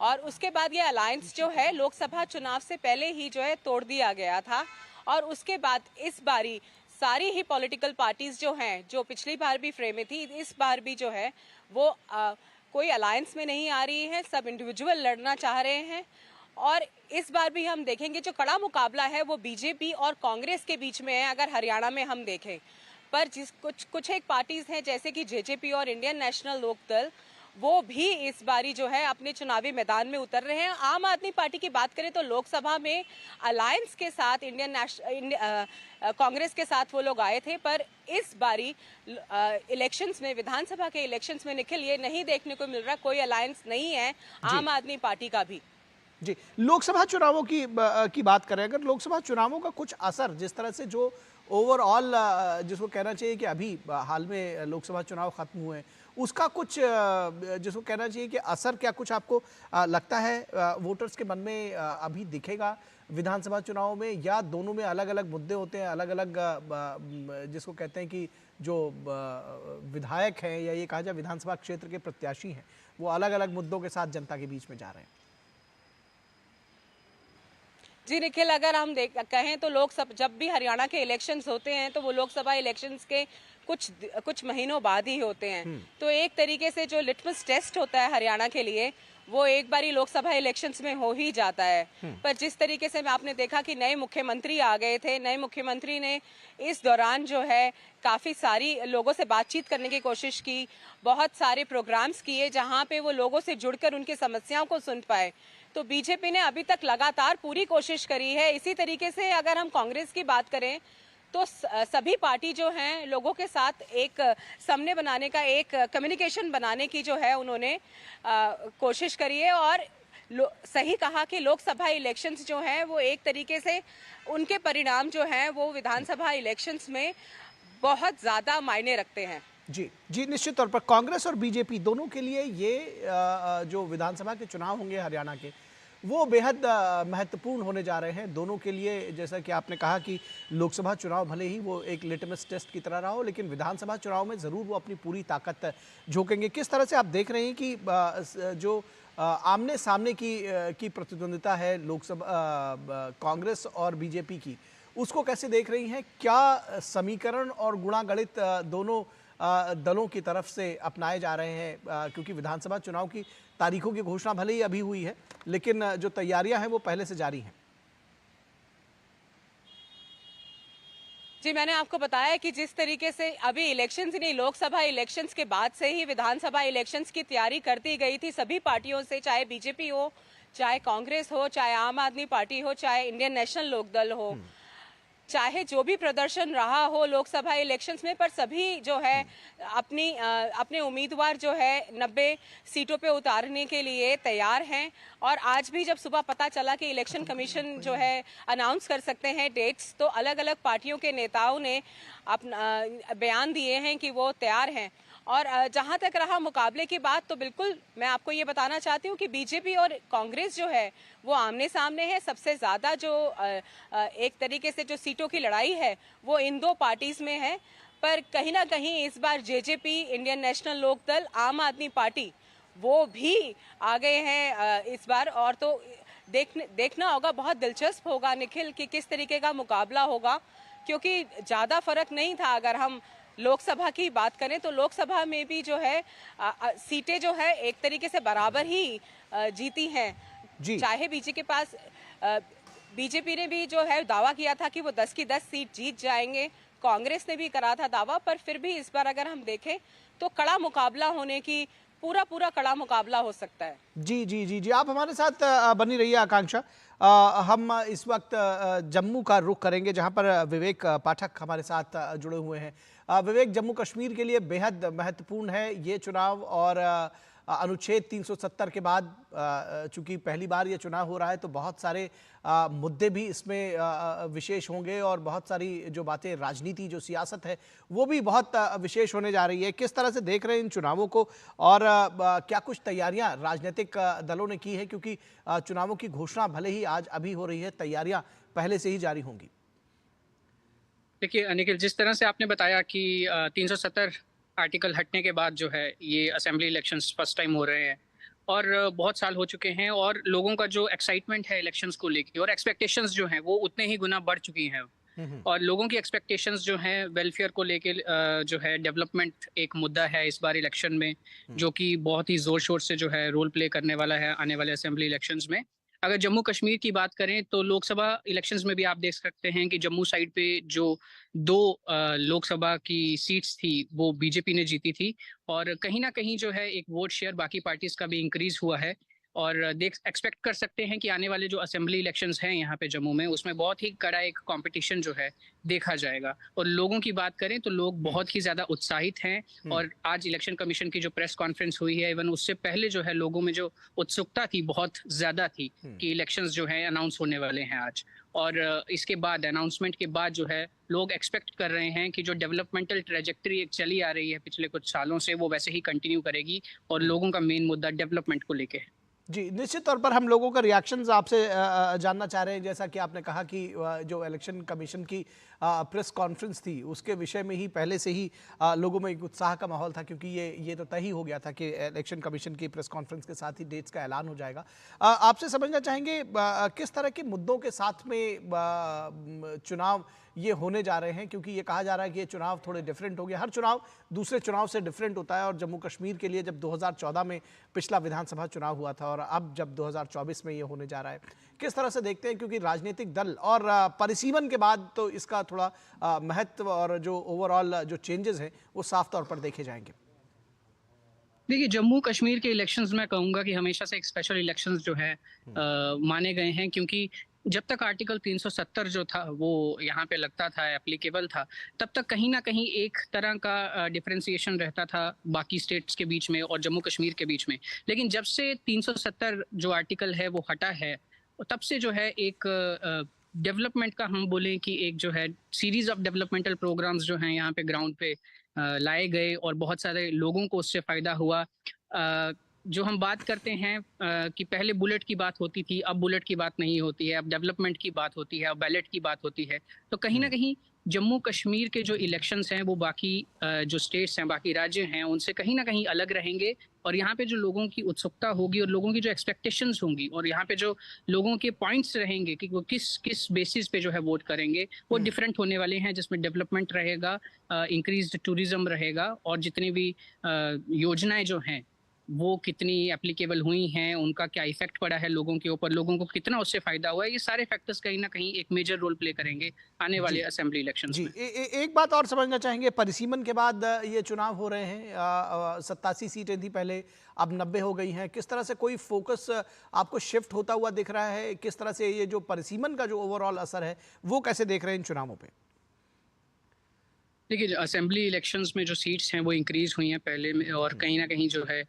और उसके बाद ये अलायंस जो है लोकसभा चुनाव से पहले ही जो है तोड़ दिया गया था। और उसके बाद इस बारी सारी ही पॉलिटिकल पार्टीज जो हैं, जो पिछली बार भी फ्रेम में थी, इस बार भी जो है वो कोई अलायंस में नहीं आ रही है, सब इंडिविजुअल लड़ना चाह रहे हैं। और इस बार भी हम देखेंगे जो कड़ा मुकाबला है वो बीजेपी और कांग्रेस के बीच में है अगर हरियाणा में हम देखें। पर कुछ एक पार्टीज हैं जैसे कि जेजेपी और इंडियन नेशनल लोकदल, वो भी इस बारी जो है अपने चुनावी मैदान में उतर रहे हैं। आम आदमी पार्टी की बात करें तो लोकसभा में अलायंस के साथ कांग्रेस के साथ वो लोग आए थे, पर इस बारी इलेक्शंस में, विधानसभा के इलेक्शंस में निखिल ये नहीं देखने को मिल रहा, कोई अलायंस नहीं है आम आदमी पार्टी का भी। जी, लोकसभा चुनावों की बात करें, अगर लोकसभा चुनावों का कुछ असर, जिस तरह से जो ओवरऑल जिसको कहना चाहिए कि अभी हाल में लोकसभा चुनाव खत्म हुए, उसका कुछ जिसको कहना चाहिए कि असर क्या कुछ आपको लगता है वोटर्स के मन में अभी दिखेगा विधानसभा चुनाव में, या दोनों में अलग अलग मुद्दे होते हैं, अलग अलग जिसको कहते हैं कि जो विधायक हैं या ये कहा जाए विधानसभा क्षेत्र के प्रत्याशी हैं, वो अलग अलग मुद्दों के साथ जनता के बीच में जा रहे हैं? जी निखिल, अगर हम कहें तो लोकसभा जब भी हरियाणा के इलेक्शंस होते हैं तो वो लोकसभा इलेक्शंस के कुछ महीनों बाद ही होते हैं। तो एक तरीके से जो लिटमस टेस्ट होता है हरियाणा के लिए वो एक बारी लोकसभा इलेक्शंस में हो ही जाता है। पर जिस तरीके से आपने देखा कि नए मुख्यमंत्री आ गए थे, नए मुख्यमंत्री ने इस दौरान जो है काफ़ी सारी लोगों से बातचीत करने की कोशिश की, बहुत सारे प्रोग्राम्स किए जहां पे वो लोगों से जुड़कर उनकी समस्याओं को सुन पाए। तो बीजेपी ने अभी तक लगातार पूरी कोशिश करी है। इसी तरीके से अगर हम कांग्रेस की बात करें तो सभी पार्टी जो हैं लोगों के साथ एक समन्वय बनाने का, एक कम्युनिकेशन बनाने की जो है उन्होंने कोशिश करी है। और सही कहा कि लोकसभा इलेक्शंस जो हैं वो एक तरीके से उनके परिणाम जो हैं वो विधानसभा इलेक्शंस में बहुत ज़्यादा मायने रखते हैं। जी जी, निश्चित तौर पर कांग्रेस और बीजेपी दोनों के लिए ये जो विधानसभा के चुनाव होंगे हरियाणा के, वो बेहद महत्वपूर्ण होने जा रहे हैं दोनों के लिए। जैसा कि आपने कहा कि लोकसभा चुनाव भले ही वो एक लिटमस टेस्ट की तरह रहा हो, लेकिन विधानसभा चुनाव में ज़रूर वो अपनी पूरी ताकत झोंकेंगे। किस तरह से आप देख रहे हैं कि जो आमने सामने की प्रतिद्वंदिता है लोकसभा कांग्रेस और बीजेपी की, उसको कैसे देख रही हैं? क्या समीकरण और गुणागणित दोनों दलों की तरफ से अपनाए जा रहे हैं? क्योंकि विधानसभा चुनाव की तारीखों की घोषणा भले ही अभी हुई है, लेकिन जो तैयारियां हैं वो पहले से जारी हैं। जी, मैंने आपको बताया कि जिस तरीके से अभी इलेक्शंस नहीं, लोकसभा इलेक्शंस के बाद से ही विधानसभा इलेक्शंस की तैयारी करती गई थी सभी पार्टियों से, चाहे बीजेपी हो, चाहे कांग्रेस हो, चाहे आम आदमी पार्टी हो, चाहे इंडियन नेशनल लोकदल हो, चाहे जो भी प्रदर्शन रहा हो लोकसभा इलेक्शंस में, पर सभी जो है अपने उम्मीदवार जो है 90 सीटों पे उतारने के लिए तैयार हैं। और आज भी जब सुबह पता चला कि इलेक्शन कमीशन जो है अनाउंस कर सकते हैं डेट्स, तो अलग अलग पार्टियों के नेताओं ने अपना बयान दिए हैं कि वो तैयार हैं। और जहां तक रहा मुकाबले की बात, तो बिल्कुल मैं आपको ये बताना चाहती हूँ कि बीजेपी और कांग्रेस जो है वो आमने सामने है। सबसे ज़्यादा जो एक तरीके से जो सीटों की लड़ाई है वो इन दो पार्टीज में है। पर कहीं ना कहीं इस बार जेजेपी, इंडियन नेशनल लोकदल, आम आदमी पार्टी वो भी आ गए हैं इस बार। और तो देखना होगा, बहुत दिलचस्प होगा निखिल कि किस तरीके का मुकाबला होगा, क्योंकि ज़्यादा फर्क नहीं था। अगर हम लोकसभा की बात करें तो लोकसभा में भी जो है सीटें जो है एक तरीके से बराबर ही जीती हैं। चाहे बीजेपी के पास बीजेपी ने भी जो है दावा किया था कि वो 10 की 10 सीट जीत जाएंगे, कांग्रेस ने भी करा था दावा, पर फिर भी इस बार अगर हम देखें तो कड़ा मुकाबला होने की पूरा कड़ा मुकाबला हो सकता है। जी जी जी जी, आप हमारे साथ बनी रहिए आकांक्षा। हम इस वक्त जम्मू का रुख करेंगे, जहां पर विवेक पाठक हमारे साथ जुड़े हुए हैं। विवेक, जम्मू कश्मीर के लिए बेहद महत्वपूर्ण है ये चुनाव, और अनुच्छेद 370 के बाद चूंकि पहली बार ये चुनाव हो रहा है, तो बहुत सारे मुद्दे भी इसमें विशेष होंगे, और बहुत सारी जो बातें, राजनीति, जो सियासत है, वो भी बहुत विशेष होने जा रही है। किस तरह से देख रहे हैं इन चुनावों को, और क्या कुछ तैयारियां राजनीतिक दलों ने की है, क्योंकि चुनावों की घोषणा भले ही आज अभी हो रही है, तैयारियां पहले से ही जारी होंगी। देखिए निखिल, जिस तरह से आपने बताया कि 370 आर्टिकल हटने के बाद जो है ये असेंबली इलेक्शंस फर्स्ट टाइम हो रहे हैं, और बहुत साल हो चुके हैं, और लोगों का जो एक्साइटमेंट है इलेक्शंस को लेके और एक्सपेक्टेशंस जो हैं वो उतने ही गुना बढ़ चुकी हैं। और लोगों की एक्सपेक्टेशंस जो हैं वेलफेयर को लेके जो है डेवलपमेंट एक मुद्दा है इस बार इलेक्शन में, जो कि बहुत ही जोर शोर से जो है रोल प्ले करने वाला है आने वाले असेंबली इलेक्शंस में। अगर जम्मू कश्मीर की बात करें तो लोकसभा इलेक्शंस में भी आप देख सकते हैं कि जम्मू साइड पे जो 2 लोकसभा की सीट्स थी वो बीजेपी ने जीती थी, और कहीं ना कहीं जो है एक वोट शेयर बाकी पार्टीज का भी इंक्रीज हुआ है। और एक्सपेक्ट कर सकते हैं कि आने वाले जो असेंबली इलेक्शंस हैं यहाँ पे जम्मू में, उसमें बहुत ही कड़ा एक कंपटीशन जो है देखा जाएगा। और लोगों की बात करें तो लोग बहुत ही ज्यादा उत्साहित हैं, और आज इलेक्शन कमीशन की जो प्रेस कॉन्फ्रेंस हुई है, इवन उससे पहले जो है लोगों में जो उत्सुकता थी बहुत ज्यादा थी कि इलेक्शंस जो है अनाउंस होने वाले हैं आज। और इसके बाद अनाउंसमेंट के बाद जो है लोग एक्सपेक्ट कर रहे हैं कि जो डेवलपमेंटल ट्रेजेक्टरी एक चली आ रही है पिछले कुछ सालों से, वो वैसे ही कंटिन्यू करेगी, और लोगों का मेन मुद्दा डेवलपमेंट को लेके है। जी, निश्चित तौर पर हम लोगों का रिएक्शंस आपसे जानना चाह रहे हैं। जैसा कि आपने कहा कि जो इलेक्शन कमीशन की प्रेस कॉन्फ्रेंस थी, उसके विषय में ही पहले से ही लोगों में एक उत्साह का माहौल था, क्योंकि ये तो तय ही हो गया था कि इलेक्शन कमीशन की प्रेस कॉन्फ्रेंस के साथ ही डेट्स का ऐलान हो जाएगा। आपसे समझना चाहेंगे किस तरह के मुद्दों के साथ में चुनाव ये होने जा रहे हैं, क्योंकि ये कहा जा रहा है कि ये चुनाव थोड़े डिफरेंट हो गए। हर चुनाव दूसरे चुनाव से डिफरेंट होता है, और जम्मू कश्मीर के लिए जब 2014 में पिछला विधानसभा चुनाव हुआ था, और अब जब 2024 में ये होने जा रहा है, किस तरह से देखते हैं? क्योंकि राजनीतिक दल और परिसीमन के बाद तो इसका थोड़ा महत्व और जो ओवरऑल जो चेंजेस हैं वो साफ तौर पर देखे जाएंगे। देखिए, जम्मू कश्मीर के इलेक्शंस मैं कहूंगा कि हमेशा से एक स्पेशल इलेक्शंस जो है माने गए हैं, क्योंकि जब तक आर्टिकल 370 जो था वो यहाँ पे लगता था, एप्लीकेबल था, तब तक कहीं ना कहीं एक तरह का डिफरेंशिएशन रहता था बाकी स्टेट्स के बीच में और जम्मू कश्मीर के बीच में। लेकिन जब से 370 जो आर्टिकल है वो हटा है, तब से जो है एक डेवलपमेंट का हम बोलें कि एक जो है सीरीज ऑफ डेवलपमेंटल प्रोग्राम्स जो हैं यहाँ पे ग्राउंड पे लाए गए, और बहुत सारे लोगों को उससे फायदा हुआ। जो हम बात करते हैं कि पहले बुलेट की बात होती थी, अब बुलेट की बात नहीं होती है, अब डेवलपमेंट की बात होती है, अब बैलेट की बात होती है। तो कहीं ना कहीं जम्मू कश्मीर के जो इलेक्शंस हैं वो बाकी जो स्टेट्स हैं, बाकी राज्य हैं, उनसे कहीं ना कहीं अलग रहेंगे। और यहाँ पे जो लोगों की उत्सुकता होगी और लोगों की जो एक्सपेक्टेशंस होंगी, और यहाँ पे जो लोगों के पॉइंट्स रहेंगे कि वो किस किस बेसिस पे जो है वोट करेंगे, वो डिफरेंट होने वाले हैं, जिसमें डेवलपमेंट रहेगा, इंक्रीज्ड टूरिज्म रहेगा, और जितनी भी योजनाएं जो हैं वो कितनी एप्लीकेबल हुई हैं, उनका क्या इफेक्ट पड़ा है लोगों के ऊपर, लोगों को कितना उससे फायदा हुआ है, ये सारे फैक्टर्स कहीं ना कहीं एक मेजर रोल प्ले करेंगे आने वाले असेंबली इलेक्शंस में। एक बात और समझना चाहेंगे, परिसीमन के बाद ये चुनाव हो रहे हैं, 87 सीटें थी पहले, अब 90 हो गई हैं। किस तरह से कोई फोकस आपको शिफ्ट होता हुआ दिख रहा है? किस तरह से ये जो परिसीमन का जो ओवरऑल असर है वो कैसे देख रहे हैं इन चुनावों पे? देखिए, असेंबली इलेक्शंस में जो सीट्स हैं वो इंक्रीज हुई हैं पहले में, और कहीं ना कहीं जो है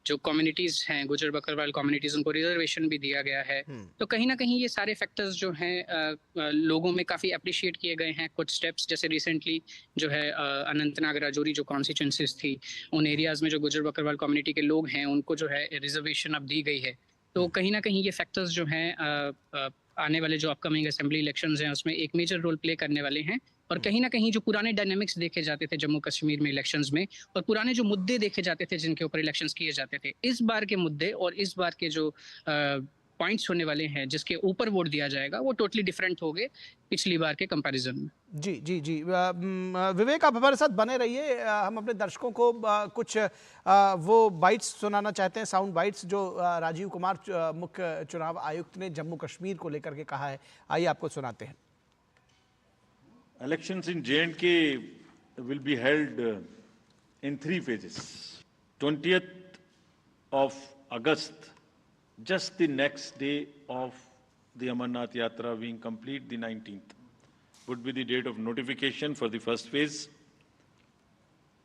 जो कम्युनिटीज हैं, गुजर बकरवाल कम्युनिटीज, उनको रिजर्वेशन भी दिया गया है। तो कहीं ना कहीं ये सारे फैक्टर्स जो हैं लोगों में काफ़ी अप्रिशिएट किए गए हैं। कुछ स्टेप्स जैसे रिसेंटली जो है अनंतनाग राजौरी जो कॉन्स्टिट्यूंसीज थी, उन एरियाज में जो गुजर बकरवाल कम्युनिटी के लोग हैं उनको जो है रिजर्वेशन अब दी गई है। तो कहीं ना कहीं ये फैक्टर्स जो हैं आने वाले जो अपकमिंग असेंबली इलेक्शंस हैं उसमें एक मेजर रोल प्ले करने वाले हैं। और कहीं ना कहीं जो पुराने डायनामिक्स देखे जाते थे जम्मू कश्मीर में इलेक्शंस में, और पुराने जो मुद्दे देखे जाते थे जिनके ऊपर इलेक्शंस किए जाते थे, इस बार के मुद्दे और इस बार के जो पॉइंट्स होने वाले हैं जिसके ऊपर वोट दिया जाएगा वो टोटली डिफरेंट होंगे पिछली बार के कंपैरिजन में। जी जी जी, विवेक आप हमारे साथ बने रहिए। हम अपने दर्शकों को कुछ वो बाइट्स सुनाना चाहते हैं, साउंड बाइट्स जो राजीव कुमार मुख्य चुनाव आयुक्त ने जम्मू कश्मीर को लेकर के कहा है। आइए आपको सुनाते हैं। Elections in J&K will be held in 3 phases. 20th of August, just the next day of the Amarnath Yatra being complete, the 19th, would be the date of notification for the first phase.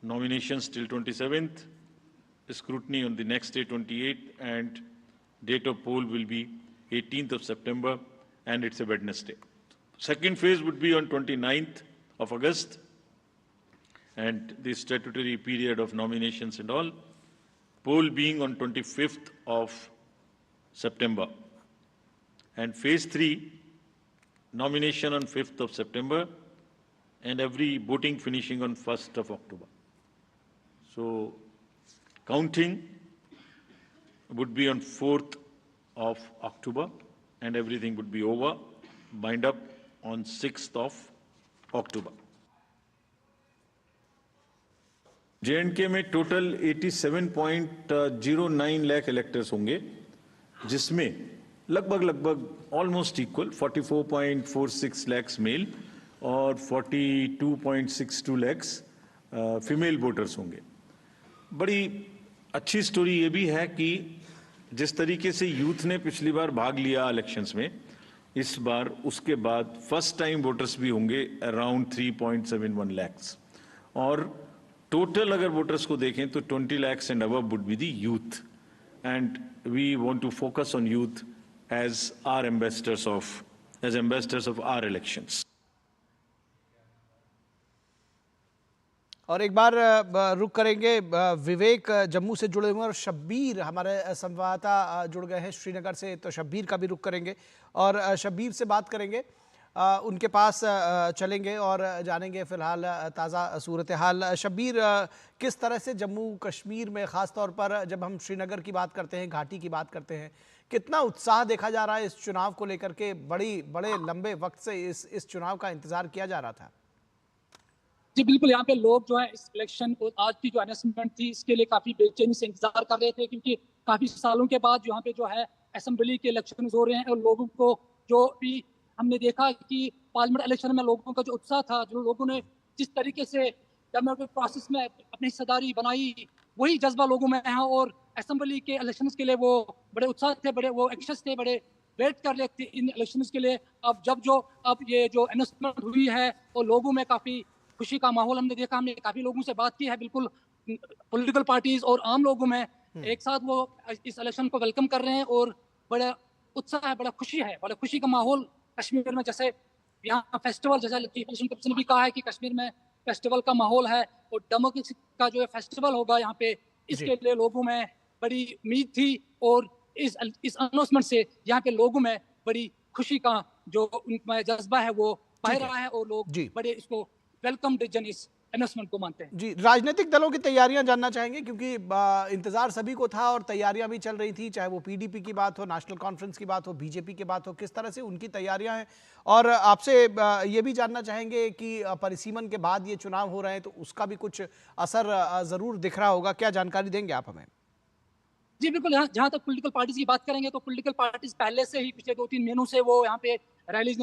Nominations till 27th, scrutiny on the next day, 28th, and date of poll will be 18th of September, and it's a Wednesday. Second phase would be on 29th of August, and the statutory period of nominations and all. Poll being on 25th of September. And phase 3, nomination on 5th of September, and every voting finishing on 1st of October. So, counting would be on 4th of October, and everything would be over, bind up on 6th of October. J&K में टोटल 87.09 लाख इलेक्टर्स होंगे, जिसमें लगभग ऑलमोस्ट इक्वल 44.46 लाख मेल और 42.62 लाख फीमेल वोटर्स होंगे। बड़ी अच्छी स्टोरी ये भी है कि जिस तरीके से यूथ ने पिछली बार भाग लिया इलेक्शंस में, इस बार उसके बाद फर्स्ट टाइम वोटर्स भी होंगे अराउंड 3.71 लाख, और टोटल अगर वोटर्स को देखें तो 20 lakhs and above would be the youth, and we want to focus on youth as ambassadors of our elections. और एक बार रुक करेंगे, विवेक जम्मू से जुड़े हुए हैं और शब्बीर हमारे संवाददाता जुड़ गए हैं श्रीनगर से, तो शब्बीर का भी रुक करेंगे और शब्बीर से बात करेंगे, उनके पास चलेंगे और जानेंगे फिलहाल ताज़ा सूरत हाल। शब्बीर, किस तरह से जम्मू कश्मीर में ख़ास तौर पर जब हम श्रीनगर की बात करते हैं, घाटी की बात करते हैं, कितना उत्साह देखा जा रहा है इस चुनाव को लेकर के? बड़े लंबे वक्त से इस चुनाव का इंतज़ार किया जा रहा था। जी बिल्कुल, यहाँ पे लोग जो है इस इलेक्शन को, आज की जो अनाउंसमेंट थी, इसके लिए काफ़ी बेचैनी से इंतजार कर रहे थे, क्योंकि काफ़ी सालों के बाद यहाँ पे जो है असेंबली के इलेक्शन हो रहे हैं, और लोगों को जो भी हमने देखा कि पार्लियामेंट इलेक्शन में लोगों का जो उत्साह था, जो लोगों ने जिस तरीके से डेमोक्रेटिक प्रोसेस में अपनी हिस्सेदारी बनाई, वही जज्बा लोगों में है, और असेंबली के इलेक्शन के लिए वो बड़े उत्साह थे, बड़े वो एंग्शियस थे, बड़े वेट कर रहे थे इन इलेक्शन के लिए। अब ये जो अनाउंसमेंट हुई है, और लोगों में काफ़ी खुशी का माहौल हमने देखा, हमने काफ़ी लोगों से बात की है, बिल्कुल पॉलिटिकल पार्टीज और आम लोगों में एक साथ वो इस इलेक्शन को वेलकम कर रहे हैं, और बड़ा उत्साह है, बड़ा खुशी का माहौल कश्मीर में। जैसे यहाँ फेस्टिवल, जैसा चीफ इलेक्शन कमीशन ने भी कहा है कि कश्मीर में फेस्टिवल का माहौल है, और डेमोक्रेसी का जो फेस्टिवल होगा यहाँ पे, इसके लिए लोगों में बड़ी उम्मीद थी, और इस अनाउंसमेंट से यहाँ पे लोगों में बड़ी खुशी का जो उनका जज्बा है वो पाया रहा है, और लोग बड़े इसको वेलकम डिसीजन इस अनाउंसमेंट को मानते हैं। जी, राजनीतिक दलों की तैयारियां जानना चाहेंगे, क्योंकि इंतजार सभी को था और तैयारियां भी चल रही थी, चाहे वो पीडीपी की बात हो, नेशनल कॉन्फ्रेंस की बात हो, बीजेपी की बात हो, किस तरह से उनकी तैयारियां हैं। और आपसे ये भी जानना चाहेंगे कि परिसीमन के बाद ये चुनाव हो रहे हैं, तो उसका भी कुछ असर जरूर दिख रहा होगा, क्या जानकारी देंगे आप हमें? जी बिल्कुल, जहाँ तक पॉलिटिकल पार्टीज की बात करेंगे तो पॉलिटिकल पार्टीज पहले से ही पिछले 2-3 महीनों से वो यहाँ पे रैलीज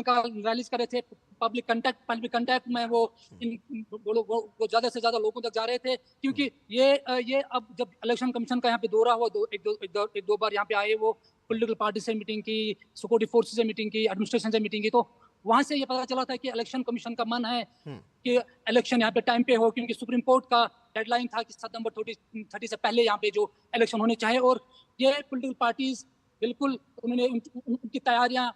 कर रहे थे, पब्लिक कंटैक्ट में वो ज़्यादा से ज़्यादा लोगों तक जा रहे थे, क्योंकि ये अब जब इलेक्शन कमीशन का यहाँ पे दौरा हुआ, एक दो बार यहाँ पे आए, वो पॉलिटिकल पार्टी से मीटिंग की, सिक्योरिटी फोर्सेस से मीटिंग की, एडमिनिस्ट्रेशन से मीटिंग की, तो वहाँ से ये पता चला था कि इलेक्शन कमीशन का मन है कि इलेक्शन यहाँ पे टाइम पे हो, क्योंकि सुप्रीम कोर्ट का डेडलाइन था कि सितंबर 30 से पहले यहाँ पे जो इलेक्शन होने चाहिए, और ये पॉलिटिकल पार्टीज बिल्कुल उन्होंने उनकी तैयारियां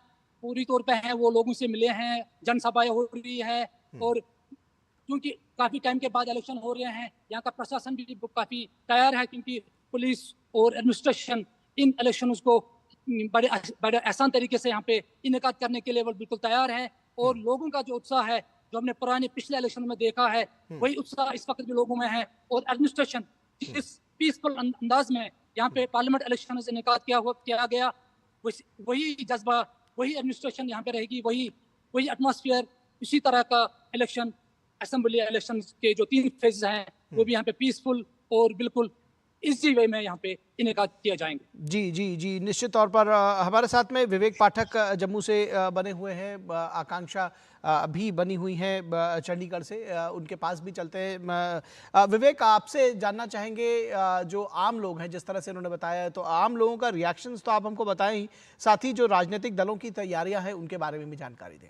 पूरी तौर पे हैं, वो लोगों से मिले हैं, जनसभाएं हो रही है, और क्योंकि काफ़ी टाइम के बाद इलेक्शन हो रहे हैं, यहाँ का प्रशासन भी काफ़ी तैयार है, क्योंकि पुलिस और एडमिनिस्ट्रेशन इन इलेक्शन को बड़े आसान तरीके से यहाँ पे इनेकाद करने के लिए वो बिल्कुल तैयार है, और लोगों का जो उत्साह है, जो हमने पुराने पिछले इलेक्शन में देखा है, वही उत्साह इस वक्त भी लोगों में है, और एडमिनिस्ट्रेशन जिस पीसफुल अंदाज में यहाँ पे पार्लियामेंट इलेक्शन इनेकाद किया गया, वही जज्बा, वही एडमिनिस्ट्रेशन यहाँ पे रहेगी, वही एटमॉस्फेयर, इसी तरह का इलेक्शन, असेंबली इलेक्शन के जो 3 फेज हैं वो भी यहाँ पे पीसफुल और बिल्कुल इसी वे में यहाँ पे इनेका किया जाएंगे। जी जी जी, निश्चित तौर पर हमारे साथ में विवेक पाठक जम्मू से बने हुए हैं, आकांक्षा भी बनी हुई हैं चंडीगढ़ से, उनके पास भी चलते हैं। विवेक, आपसे जानना चाहेंगे, जो आम लोग हैं, जिस तरह से उन्होंने बताया, तो आम लोगों का रिएक्शंस तो आप हमको बताएं ही, साथ ही जो राजनीतिक दलों की तैयारियां हैं उनके बारे में भी जानकारी दें।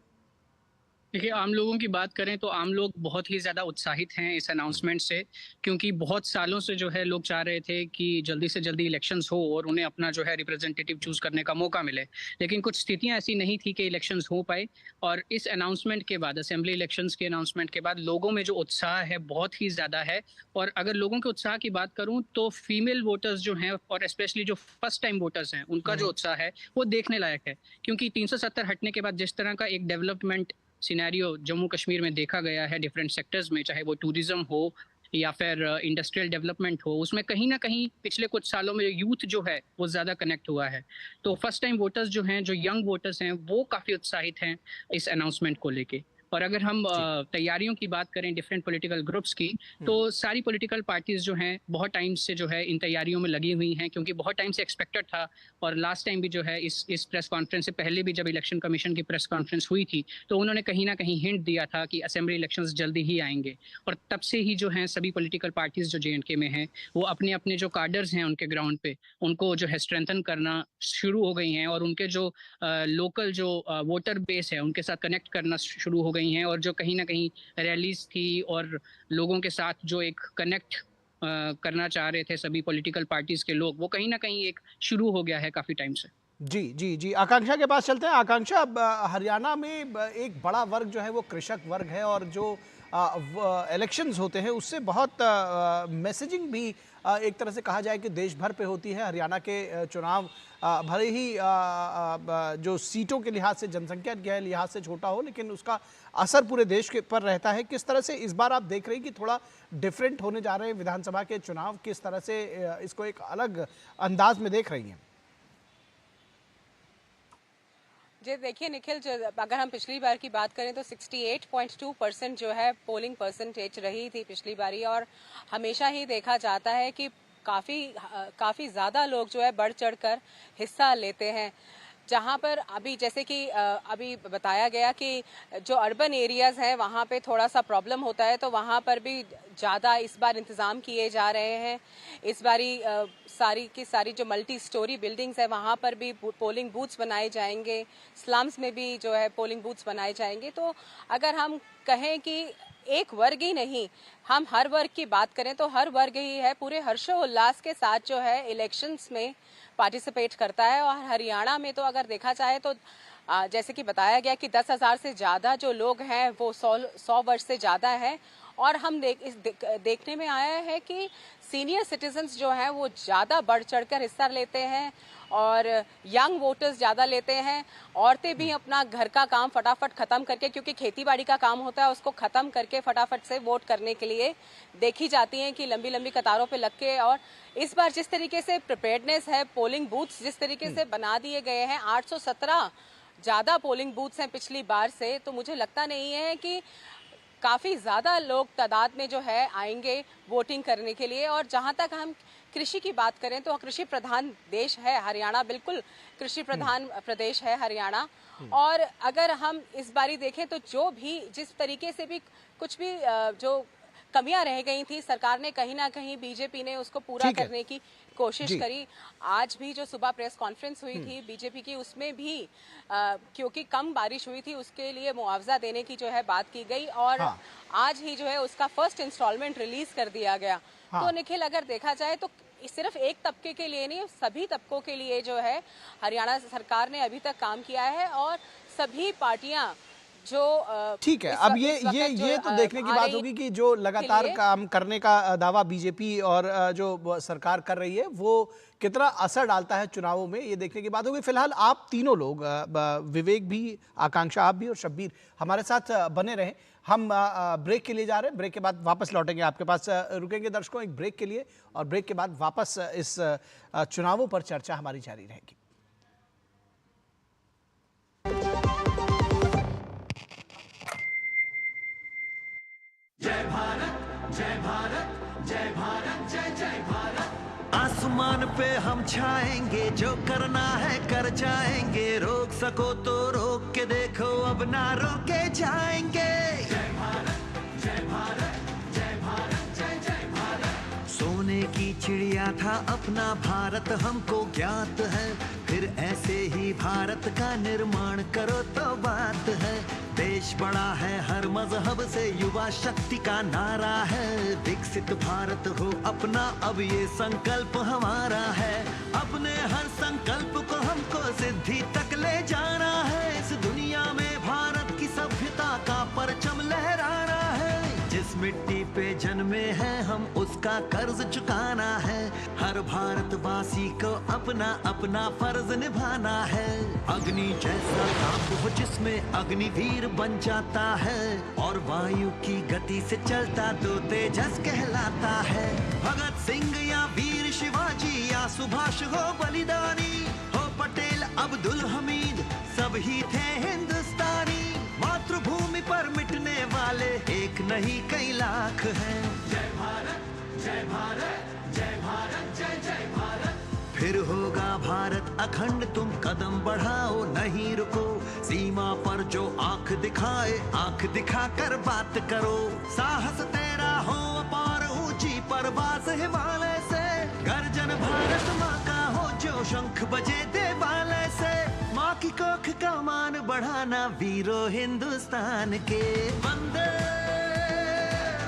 देखिए, आम लोगों की बात करें तो आम लोग बहुत ही ज़्यादा उत्साहित हैं इस अनाउंसमेंट से, क्योंकि बहुत सालों से जो है लोग चाह रहे थे कि जल्दी से जल्दी इलेक्शंस हो और उन्हें अपना जो है रिप्रेजेंटेटिव चूज़ करने का मौका मिले। लेकिन कुछ स्थितियां ऐसी नहीं थी कि इलेक्शंस हो पाए, और इस अनाउंसमेंट के बाद, असेंबली इलेक्शंस के अनाउंसमेंट के बाद, लोगों में जो उत्साह है बहुत ही ज़्यादा है। और अगर लोगों के उत्साह की बात करूँ तो फीमेल वोटर्स जो हैं, और स्पेशली जो फर्स्ट टाइम वोटर्स हैं, उनका जो उत्साह है वो देखने लायक है। क्योंकि 370 हटने के बाद जिस तरह का एक डेवलपमेंट सिनेरियो जम्मू कश्मीर में देखा गया है डिफरेंट सेक्टर्स में, चाहे वो टूरिज्म हो या फिर इंडस्ट्रियल डेवलपमेंट हो, उसमें कहीं ना कहीं पिछले कुछ सालों में यूथ जो है वो ज़्यादा कनेक्ट हुआ है। तो फर्स्ट टाइम वोटर्स जो हैं, जो यंग वोटर्स हैं, वो काफ़ी उत्साहित हैं इस अनाउंसमेंट को लेके। और अगर हम तैयारियों की बात करें डिफरेंट पॉलिटिकल ग्रुप्स की, तो सारी पॉलिटिकल पार्टीज जो हैं बहुत टाइम से जो है इन तैयारियों में लगी हुई हैं, क्योंकि बहुत टाइम से एक्सपेक्टेड था। और लास्ट टाइम भी जो है इस प्रेस कॉन्फ्रेंस से पहले भी जब इलेक्शन कमीशन की प्रेस कॉन्फ्रेंस हुई थी, तो उन्होंने कहीं ना कहीं हिंट दिया था कि असेंबली इलेक्शंस जल्दी ही आएंगे। और तब से ही जो है सभी पॉलिटिकल पार्टीज जो JNK में हैं, वो अपने अपने जो कार्डर्स हैं उनके ग्राउंड पे, उनको जो है स्ट्रेंथन करना शुरू हो गई हैं, और उनके जो लोकल जो वोटर बेस है उनके साथ कनेक्ट करना शुरू हो गई हैं। और जो कहीं ना कहीं रैलीज थी और लोगों के साथ जो एक कनेक्ट करना चाह रहे थे सभी पॉलिटिकल पार्टीज के लोग, वो कहीं ना कहीं एक शुरू हो गया है काफी टाइम से। जी जी जी, आकांक्षा के पास चलते हैं। आकांक्षा, हरियाणा में एक बड़ा वर्ग जो है वो कृषक वर्ग है, और जो इलेक्शंस होते हैं उससे बहुत मैसेजिंग भी एक तरह से कहा जाए कि देश भर पे होती है। हरियाणा के चुनाव भले ही जो सीटों के लिहाज से, जनसंख्या के लिहाज से छोटा हो, लेकिन उसका असर पूरे देश के पर रहता है। किस तरह से इस बार आप देख रहे हैं कि थोड़ा डिफरेंट होने जा रहे हैं विधानसभा के चुनाव, किस तरह से इसको एक अलग अंदाज में देख रही हैं? जी देखिए निखिल, अगर हम पिछली बार की बात करें तो 68.2% जो है पोलिंग परसेंटेज रही थी पिछली बारी। और हमेशा ही देखा जाता है कि काफ़ी ज़्यादा लोग जो है बढ़ चढ़कर हिस्सा लेते हैं। जहाँ पर अभी जैसे कि अभी बताया गया कि जो अर्बन एरियाज़ हैं वहाँ पे थोड़ा सा प्रॉब्लम होता है, तो वहाँ पर भी ज़्यादा इस बार इंतज़ाम किए जा रहे हैं। इस बारी सारी की सारी जो मल्टी स्टोरी बिल्डिंग्स है वहाँ पर भी पोलिंग बूथ्स बनाए जाएंगे, स्लम्स में भी जो है पोलिंग बूथ्स बनाए जाएंगे। तो अगर हम कहें कि एक वर्ग ही नहीं, हम हर वर्ग की बात करें तो हर वर्ग ही है पूरे हर्षोल्लास के साथ जो है इलेक्शंस में पार्टिसिपेट करता है। और हरियाणा में तो अगर देखा जाए तो जैसे कि बताया गया कि 10,000 से ज़्यादा जो लोग हैं वो 100 वर्ष से ज़्यादा है। और हम देखने में आया है कि सीनियर सिटीजन्स जो हैं वो ज़्यादा बढ़ चढ़कर हिस्सा लेते हैं, और यंग वोटर्स ज़्यादा लेते हैं। औरतें भी अपना घर का काम फटाफट ख़त्म करके, क्योंकि खेती बाड़ी का काम होता है, उसको ख़त्म करके फटाफट से वोट करने के लिए देखी जाती हैं कि लंबी लंबी कतारों पे लग के। और इस बार जिस तरीके से प्रिपेयर्डनेस है, पोलिंग बूथ्स जिस तरीके से बना दिए गए हैं, 817 ज़्यादा पोलिंग बूथ्स हैं पिछली बार से, तो मुझे लगता नहीं है कि काफ़ी ज़्यादा लोग तादाद में जो है आएंगे वोटिंग करने के लिए। और जहाँ तक हम कृषि की बात करें तो कृषि प्रधान देश है हरियाणा, बिल्कुल कृषि प्रधान प्रदेश है हरियाणा। और अगर हम इस बारी देखें तो जो भी जिस तरीके से भी कुछ भी जो कमियां रह गई थी, सरकार ने कहीं ना कहीं बीजेपी ने उसको पूरा करने की कोशिश करी। आज भी जो सुबह प्रेस कॉन्फ्रेंस हुई थी बीजेपी की, उसमें भी क्योंकि कम बारिश हुई थी उसके लिए मुआवजा देने की जो है बात की गई। और आज ही जो है उसका फर्स्ट इंस्टॉलमेंट रिलीज कर दिया गया। तो निखिल, अगर देखा जाए तो सिर्फ एक तबके के लिए नहीं, सभी तबकों के लिए जो है हरियाणा सरकार ने अभी तक काम किया है। और सभी पार्टियां जो ठीक है, अब ये तो देखने की बात होगी कि जो लगातार काम करने का दावा बीजेपी और जो सरकार कर रही है वो कितना असर डालता है चुनावों में, ये देखने की बात होगी। फिलहाल आप तीनों लोग, विवेक भी, आकांक्षा आप भी और शब्बीर, हमारे साथ बने रहें। हम ब्रेक के लिए जा रहे हैं, ब्रेक के बाद वापस लौटेंगे आपके पास। रुकेंगे दर्शकों एक ब्रेक के लिए, और ब्रेक के बाद वापस इस चुनावों पर चर्चा हमारी जारी रहेगी। सम्मान पे हम छाएंगे, जो करना है कर जाएंगे, रोक सको तो रोक के देखो, अब ना रोके जाएंगे। जय भारत, जय भारत, जय भारत, जय जय भारत। सोने की चिड़िया था अपना भारत हमको ज्ञात है, फिर ऐसे ही भारत का निर्माण करो तो बात है। देश बड़ा है हर मजहब से, युवा शक्ति का नारा है, विकसित भारत हो अपना अब ये संकल्प हमारा है। अपने हर संकल्प को हमको सिद्धि तक ले जाना है, इस दुनिया में भारत की सभ्यता का परचम लहराना है। जिस मिट्टी पे जन्मे हैं हम उसका कर्ज चुकाना है, हर भारतवासी को अपना अपना फर्ज निभाना है। अग्नि जैसा ताप हो जिसमें अग्निवीर बन जाता है, और वायु की गति से चलता तो तेजस कहलाता है। भगत सिंह या वीर शिवाजी या सुभाष हो बलिदानी, हो पटेल अब्दुल हमीद, सब ही थे हिंदुस्तानी। मातृभूमि पर मिटने वाले एक नहीं कई लाख हैं। जय भारत, जय भारत, जय भारत, जय जय भारत। फिर होगा भारत अखंड, तुम कदम बढ़ाओ नहीं रुको, सीमा पर जो आंख दिखाए आंख दिखाकर बात करो। साहस तेरा हो अपार, ऊंची परवास हिमालय से, गर्जन भारत माँ का हो जो शंख बजे देवालय से। माँ की कोख का मान बढ़ाना वीरों हिंदुस्तान के। वंदे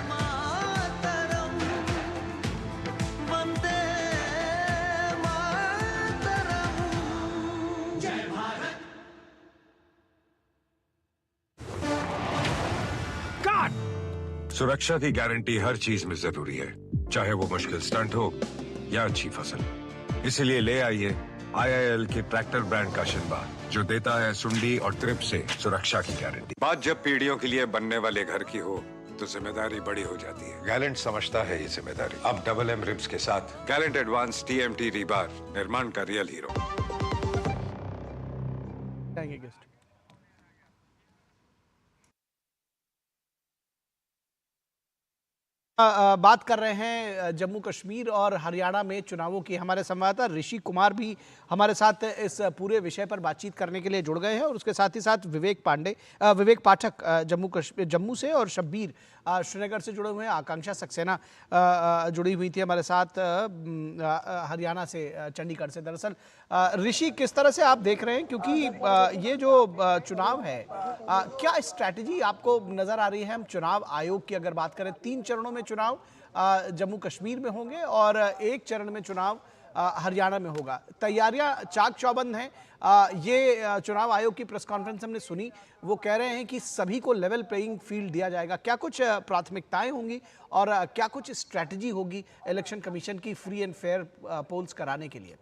मातरम, वंदे मातरम। जय भारत। सुरक्षा की गारंटी हर चीज में जरूरी है, चाहे वो मुश्किल स्टंट हो या अच्छी फसल। इसीलिए ले आइए IIL के ट्रैक्टर ब्रांड का शिनबा, जो देता है सुंडी और ट्रिप से सुरक्षा की गारंटी। बात जब पीढ़ियों के लिए बनने वाले घर की हो तो जिम्मेदारी बड़ी हो जाती है। गैलेंट समझता है ये जिम्मेदारी। अब डबल M रिब्स के साथ गैलेंट एडवांस TMT रीबार, निर्माण का रियल हीरो। गेस्ट बात कर रहे हैं जम्मू कश्मीर और हरियाणा में चुनावों की। हमारे संवाददाता ऋषि कुमार भी हमारे साथ इस पूरे विषय पर बातचीत करने के लिए जुड़ गए हैं, और उसके साथ ही साथ विवेक पाठक जम्मू से, और शब्बीर श्रीनगर से जुड़े हुए हैं। आकांक्षा सक्सेना जुड़ी हुई थी हमारे साथ हरियाणा से, चंडीगढ़ से। दरअसल ऋषि, किस तरह से आप देख रहे हैं, क्योंकि ये जो चुनाव है, क्या स्ट्रैटेजी आपको नजर आ रही है? हम चुनाव आयोग की अगर बात करें, 3 चरणों में चुनाव जम्मू कश्मीर में होंगे और 1 चरण में चुनाव हरियाणा में होगा। तैयारियां चाक चौबंद हैं। ये चुनाव आयोग की प्रेस कॉन्फ्रेंस हमने सुनी, वो कह रहे हैं कि सभी को लेवल प्लेइंग फील्ड दिया जाएगा। क्या कुछ प्राथमिकताएं होंगी और क्या कुछ स्ट्रैटेजी होगी इलेक्शन कमीशन की फ्री एंड फेयर पोल्स कराने के लिए?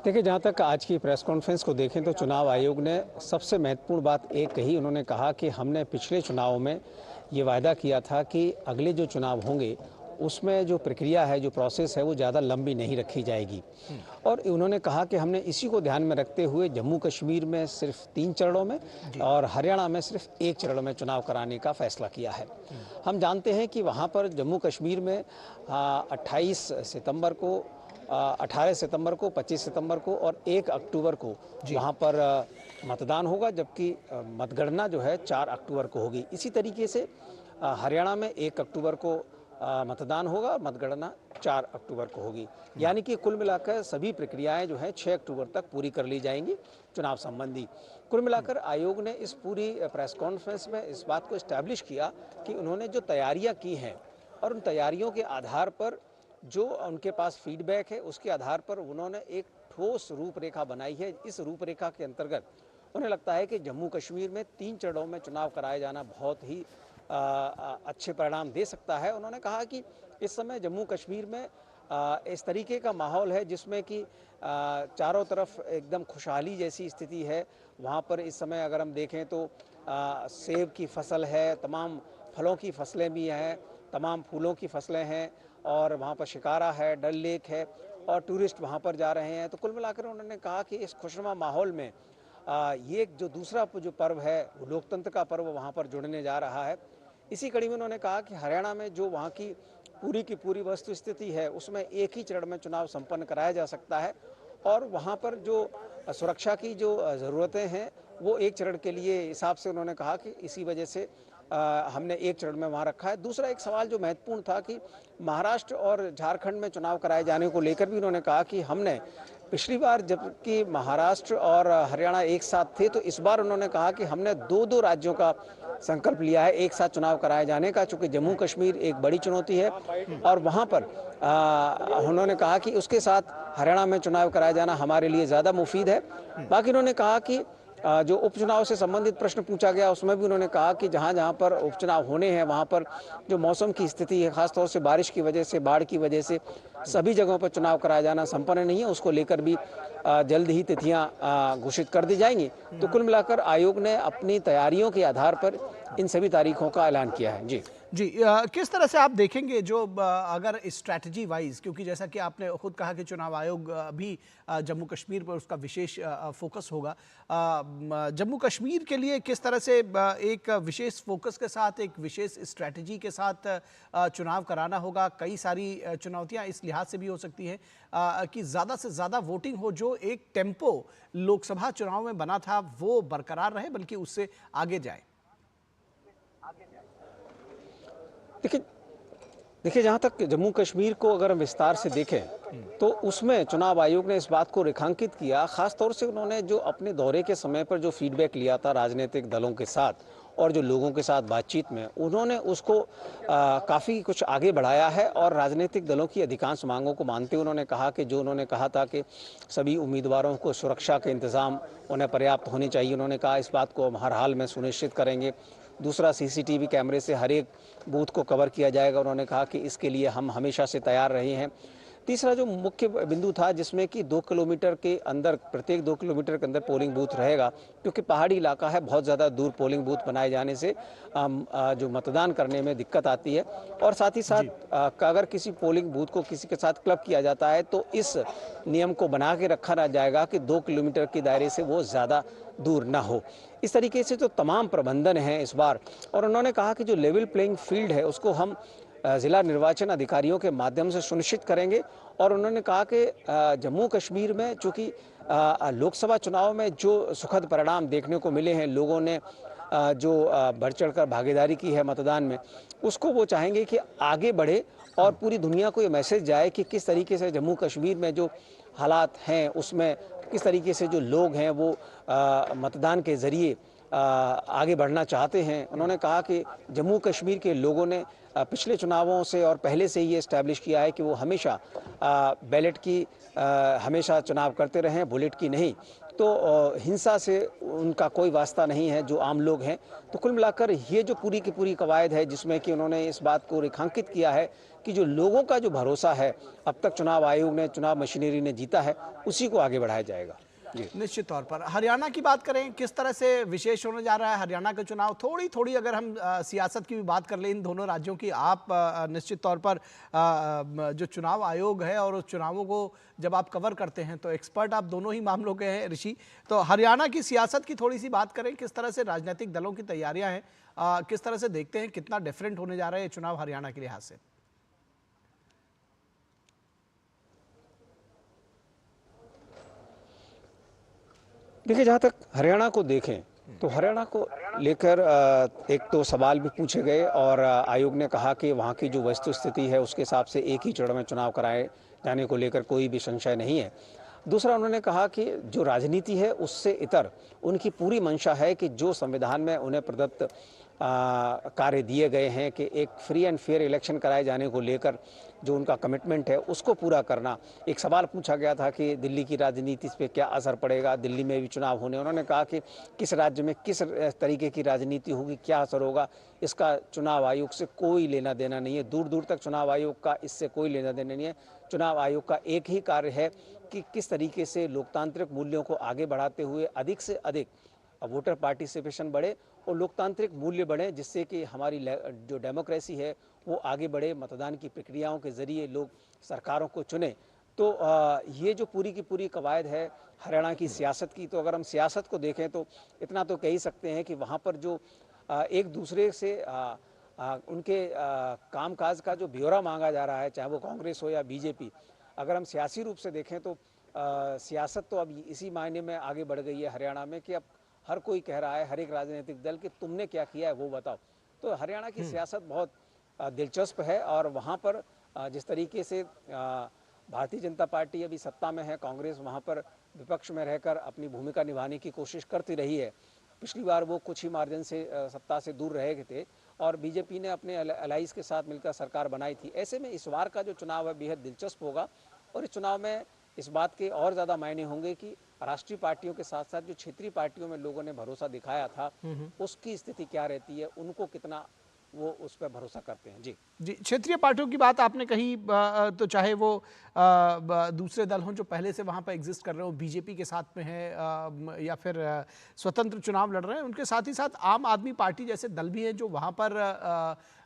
देखिए, जहाँ तक आज की प्रेस कॉन्फ्रेंस को देखें तो चुनाव आयोग ने सबसे महत्वपूर्ण बात एक कही। उन्होंने कहा कि हमने पिछले चुनाव में ये वायदा किया था कि अगले जो चुनाव होंगे उसमें जो प्रक्रिया है, जो प्रोसेस है, वो ज़्यादा लंबी नहीं रखी जाएगी। और उन्होंने कहा कि हमने इसी को ध्यान में रखते हुए जम्मू कश्मीर में सिर्फ 3 चरणों में और हरियाणा में सिर्फ 1 चरण में चुनाव कराने का फैसला किया है। हम जानते हैं कि वहाँ पर जम्मू कश्मीर में 18 सितंबर को, 25 सितंबर को और 1 अक्टूबर को वहाँ पर मतदान होगा, जबकि मतगणना जो है 4 अक्टूबर को होगी। इसी तरीके से हरियाणा में 1 अक्टूबर को मतदान होगा, मतगणना 4 अक्टूबर को होगी। यानी कि कुल मिलाकर सभी प्रक्रियाएं जो हैं 6 अक्टूबर तक पूरी कर ली जाएंगी चुनाव संबंधी। कुल मिलाकर आयोग ने इस पूरी प्रेस कॉन्फ्रेंस में इस बात को इस्टेब्लिश किया कि उन्होंने जो तैयारियां की हैं और उन तैयारियों के आधार पर जो उनके पास फीडबैक है, उसके आधार पर उन्होंने एक ठोस रूपरेखा बनाई है। इस रूपरेखा के अंतर्गत उन्हें लगता है कि जम्मू कश्मीर में 3 चरणों में चुनाव कराया जाना बहुत ही अच्छे परिणाम दे सकता है। उन्होंने कहा कि इस समय जम्मू कश्मीर में इस तरीके का माहौल है जिसमें कि चारों तरफ एकदम खुशहाली जैसी स्थिति है। वहाँ पर इस समय अगर हम देखें तो सेब की फसल है, तमाम फलों की फसलें भी हैं, तमाम फूलों की फसलें हैं, और वहाँ पर शिकारा है, डल लेक है, और टूरिस्ट वहाँ पर जा रहे हैं। तो कुल मिलाकर उन्होंने कहा कि इस खुशनुमा माहौल में ये जो दूसरा जो पर्व है, लोकतंत्र का पर्व वहाँ पर जुड़ने जा रहा है। इसी कड़ी में उन्होंने कहा कि हरियाणा में जो वहाँ की पूरी की पूरी वस्तु स्थिति है उसमें एक ही चरण में चुनाव संपन्न कराया जा सकता है और वहाँ पर जो सुरक्षा की जो ज़रूरतें हैं वो एक चरण के लिए हिसाब से उन्होंने कहा कि इसी वजह से हमने एक चरण में वहाँ रखा है। दूसरा एक सवाल जो महत्वपूर्ण था कि महाराष्ट्र और झारखंड में चुनाव कराए जाने को लेकर भी उन्होंने कहा कि हमने पिछली बार जबकि महाराष्ट्र और हरियाणा एक साथ थे तो इस बार उन्होंने कहा कि हमने दो राज्यों का संकल्प लिया है एक साथ चुनाव कराए जाने का, चूंकि जम्मू कश्मीर एक बड़ी चुनौती है और वहाँ पर उन्होंने कहा कि उसके साथ हरियाणा में चुनाव कराया जाना हमारे लिए ज़्यादा मुफीद है। बाकी उन्होंने कहा कि जो उपचुनाव से संबंधित प्रश्न पूछा गया उसमें भी उन्होंने कहा कि जहां जहां पर उपचुनाव होने हैं वहां पर जो मौसम की स्थिति है खासतौर से बारिश की वजह से, बाढ़ की वजह से सभी जगहों पर चुनाव कराया जाना संपन्न नहीं है, उसको लेकर भी जल्द ही तिथियां घोषित कर दी जाएंगी। तो कुल मिलाकर आयोग ने अपनी तैयारियों के आधार पर इन सभी तारीखों का ऐलान किया है। जी, किस तरह से आप देखेंगे जो अगर स्ट्रैटेजी वाइज, क्योंकि जैसा कि आपने खुद कहा कि चुनाव आयोग भी जम्मू कश्मीर पर उसका विशेष फोकस होगा, जम्मू कश्मीर के लिए किस तरह से एक विशेष फोकस के साथ एक विशेष स्ट्रैटेजी के साथ चुनाव कराना होगा? कई सारी चुनौतियां इस लिहाज से भी हो सकती हैं कि ज़्यादा से ज़्यादा वोटिंग हो, जो एक टेम्पो लोकसभा चुनाव में बना था वो बरकरार रहे बल्कि उससे आगे जाए। देखिए जहाँ तक जम्मू कश्मीर को अगर हम विस्तार से देखें तो उसमें चुनाव आयोग ने इस बात को रेखांकित किया, खास तौर से उन्होंने जो अपने दौरे के समय पर जो फीडबैक लिया था राजनीतिक दलों के साथ और जो लोगों के साथ बातचीत में, उन्होंने उसको काफ़ी कुछ आगे बढ़ाया है और राजनीतिक दलों की अधिकांश मांगों को मानते हुए उन्होंने कहा कि जो उन्होंने कहा था कि सभी उम्मीदवारों को सुरक्षा के इंतज़ाम उन्हें पर्याप्त होने चाहिए, उन्होंने कहा इस बात को हम हर हाल में सुनिश्चित करेंगे। दूसरा, सीसीटीवी कैमरे से हर एक बूथ को कवर किया जाएगा, उन्होंने कहा कि इसके लिए हम हमेशा से तैयार रहे हैं। तीसरा जो मुख्य बिंदु था जिसमें कि 2 किलोमीटर के अंदर, प्रत्येक 2 किलोमीटर के अंदर पोलिंग बूथ रहेगा, क्योंकि पहाड़ी इलाका है, बहुत ज़्यादा दूर पोलिंग बूथ बनाए जाने से जो मतदान करने में दिक्कत आती है। और साथ ही साथ अगर किसी पोलिंग बूथ को किसी के साथ क्लब किया जाता है तो इस नियम को बना के रखा ना जाएगा कि 2 किलोमीटर के दायरे से वो ज़्यादा दूर ना हो। इस तरीके से तो तमाम प्रबंधन हैं इस बार। और उन्होंने कहा कि जो लेवल प्लेइंग फील्ड है उसको हम जिला निर्वाचन अधिकारियों के माध्यम से सुनिश्चित करेंगे। और उन्होंने कहा कि जम्मू कश्मीर में चूँकि लोकसभा चुनाव में जो सुखद परिणाम देखने को मिले हैं, लोगों ने जो बढ़ चढ़कर भागीदारी की है मतदान में, उसको वो चाहेंगे कि आगे बढ़े और पूरी दुनिया को ये मैसेज जाए कि किस तरीके से जम्मू कश्मीर में जो हालात हैं उसमें किस तरीके से जो लोग हैं वो मतदान के ज़रिए आगे बढ़ना चाहते हैं। उन्होंने कहा कि जम्मू कश्मीर के लोगों ने पिछले चुनावों से और पहले से ही ये इस्टेब्लिश किया है कि वो हमेशा बैलेट की हमेशा चुनाव करते रहें, बुलेट की नहीं। तो हिंसा से उनका कोई वास्ता नहीं है जो आम लोग हैं। तो कुल मिलाकर ये जो पूरी की पूरी कवायद है जिसमें कि उन्होंने इस बात को रेखांकित किया है कि जो लोगों का जो भरोसा है अब तक चुनाव आयोग ने, चुनाव मशीनरी ने जीता है, उसी को आगे बढ़ाया जाएगा। निश्चित तौर पर हरियाणा की बात करें, किस तरह से विशेष होने जा रहा है हरियाणा का चुनाव? थोड़ी अगर हम सियासत की भी बात कर लें इन दोनों राज्यों की, आप निश्चित तौर पर जो चुनाव आयोग है और उस चुनावों को जब आप कवर करते हैं तो एक्सपर्ट आप दोनों ही मामलों के हैं ऋषि, तो हरियाणा की सियासत की थोड़ी सी बात करें, किस तरह से राजनीतिक दलों की तैयारियां हैं, किस तरह से देखते हैं कितना डिफरेंट होने जा रहा है चुनाव हरियाणा के लिहाज से? देखिए जहाँ तक हरियाणा को देखें तो हरियाणा को लेकर एक तो सवाल भी पूछे गए और आयोग ने कहा कि वहाँ की जो वस्तु स्थिति है उसके हिसाब से एक ही चरण में चुनाव कराए जाने को लेकर कोई भी संशय नहीं है। दूसरा, उन्होंने कहा कि जो राजनीति है उससे इतर उनकी पूरी मंशा है कि जो संविधान में उन्हें प्रदत्त कार्य दिए गए हैं कि एक फ्री एंड फेयर इलेक्शन कराए जाने को लेकर जो उनका कमिटमेंट है उसको पूरा करना। एक सवाल पूछा गया था कि दिल्ली की राजनीति इस पर क्या असर पड़ेगा, दिल्ली में भी चुनाव होने, उन्होंने कहा कि किस राज्य में किस तरीके की राजनीति होगी, क्या असर होगा, इसका चुनाव आयोग से कोई लेना देना नहीं है। दूर दूर तक चुनाव आयोग का इससे कोई लेना देना नहीं है। चुनाव आयोग का एक ही कार्य है कि किस तरीके से लोकतांत्रिक मूल्यों को आगे बढ़ाते हुए अधिक से अधिक वोटर पार्टिसिपेशन बढ़े और लोकतांत्रिक मूल्य बढ़े, जिससे कि हमारी जो डेमोक्रेसी है वो आगे बढ़े, मतदान की प्रक्रियाओं के जरिए लोग सरकारों को चुने। तो ये जो पूरी की पूरी कवायद है हरियाणा की सियासत की, तो अगर हम सियासत को देखें तो इतना तो कह ही सकते हैं कि वहाँ पर जो एक दूसरे से उनके कामकाज का जो ब्यौरा मांगा जा रहा है, चाहे वो कांग्रेस हो या बीजेपी, अगर हम सियासी रूप से देखें तो सियासत तो अब इसी मायने में आगे बढ़ गई है हरियाणा में कि अब हर कोई कह रहा है, हर एक राजनीतिक दल, कि तुमने क्या किया है वो बताओ। तो हरियाणा की सियासत बहुत दिलचस्प है और वहाँ पर जिस तरीके से भारतीय जनता पार्टी अभी सत्ता में है, कांग्रेस वहाँ पर विपक्ष में रहकर अपनी भूमिका निभाने की कोशिश करती रही है। पिछली बार वो कुछ ही मार्जिन से सत्ता से दूर रहे थे और बीजेपी ने अपने अलाइज के साथ मिलकर सरकार बनाई थी। ऐसे में इस बार का जो चुनाव है बेहद दिलचस्प होगा और इस चुनाव में इस बात के और ज़्यादा मायने होंगे कि राष्ट्रीय पार्टियों के साथ साथ जो क्षेत्रीय पार्टियों में लोगों ने भरोसा दिखाया था उसकी स्थिति क्या रहती है, उनको कितना वो उस पर भरोसा करते हैं। जी, क्षेत्रीय पार्टियों की बात आपने कही, तो चाहे वो दूसरे दल हों जो पहले से वहाँ पर एग्जिस्ट कर रहे हो, बीजेपी के साथ में है या फिर स्वतंत्र चुनाव लड़ रहे हैं, उनके साथ ही साथ आम आदमी पार्टी जैसे दल भी हैं जो वहाँ पर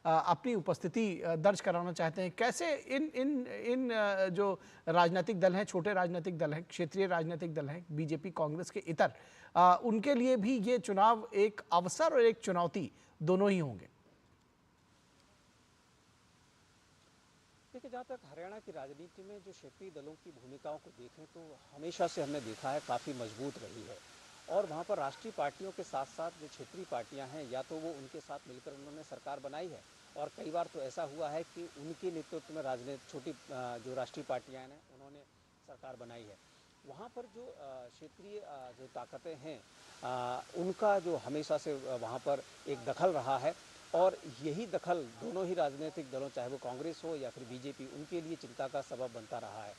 अपनी उपस्थिति दर्ज कराना चाहते हैं। कैसे इन जो राजनीतिक दल हैं, छोटे राजनीतिक दल हैं, क्षेत्रीय राजनीतिक दल हैं, बीजेपी कांग्रेस के इतर, उनके लिए भी ये चुनाव एक अवसर और एक चुनौती दोनों ही होंगे? देखिए, जहाँ तक हरियाणा की राजनीति में जो क्षेत्रीय दलों की भूमिकाओं को देखें तो हमेशा से हमने देखा है काफ़ी मजबूत रही है और वहाँ पर राष्ट्रीय पार्टियों के साथ साथ जो क्षेत्रीय पार्टियां हैं या तो वो उनके साथ मिलकर उन्होंने सरकार बनाई है और कई बार तो ऐसा हुआ है कि उनके नेतृत्व में छोटी जो राष्ट्रीय पार्टियां हैं उन्होंने सरकार बनाई है। वहाँ पर जो क्षेत्रीय जो ताकतें हैं उनका जो हमेशा से वहाँ पर एक दखल रहा है और यही दखल दोनों ही राजनीतिक दलों, चाहे वो कांग्रेस हो या फिर बीजेपी, उनके लिए चिंता का सबब बनता रहा है।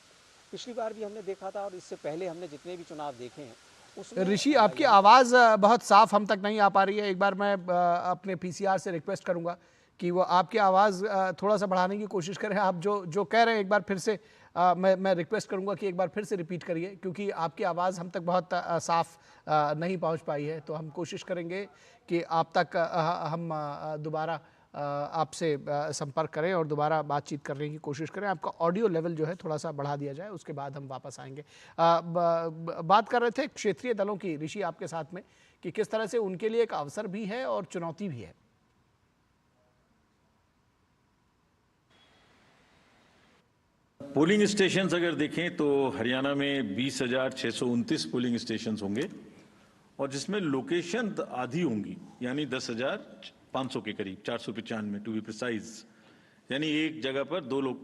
पिछली बार भी हमने देखा था और इससे पहले हमने जितने भी चुनाव देखे हैं उसमें ऋषि, आपकी आवाज़ बहुत साफ हम तक नहीं आ पा रही है। एक बार मैं अपने पीसीआर से रिक्वेस्ट करूंगा कि वो आपकी आवाज़ थोड़ा सा बढ़ाने की कोशिश करें। आप जो कह रहे हैं एक बार फिर से मैं रिक्वेस्ट करूंगा कि एक बार फिर से रिपीट करिए, क्योंकि आपकी आवाज़ हम तक बहुत साफ नहीं पहुंच पाई है। तो हम कोशिश करेंगे कि आप तक हम दोबारा आपसे संपर्क करें और दोबारा बातचीत करने की कोशिश करें। आपका ऑडियो लेवल जो है थोड़ा सा बढ़ा दिया जाए, उसके बाद हम वापस आएंगे। बात कर रहे थे क्षेत्रीय दलों की ऋषि आपके साथ में कि किस तरह से उनके लिए एक अवसर भी है और चुनौती भी है। पोलिंग स्टेशंस अगर देखें तो हरियाणा में 20,629 पोलिंग स्टेशंस होंगे और जिसमें लोकेशन आधी होंगी, यानी 10,500 के करीब, 495 टू बी प्रिसाइज, यानी एक जगह पर 2 लोग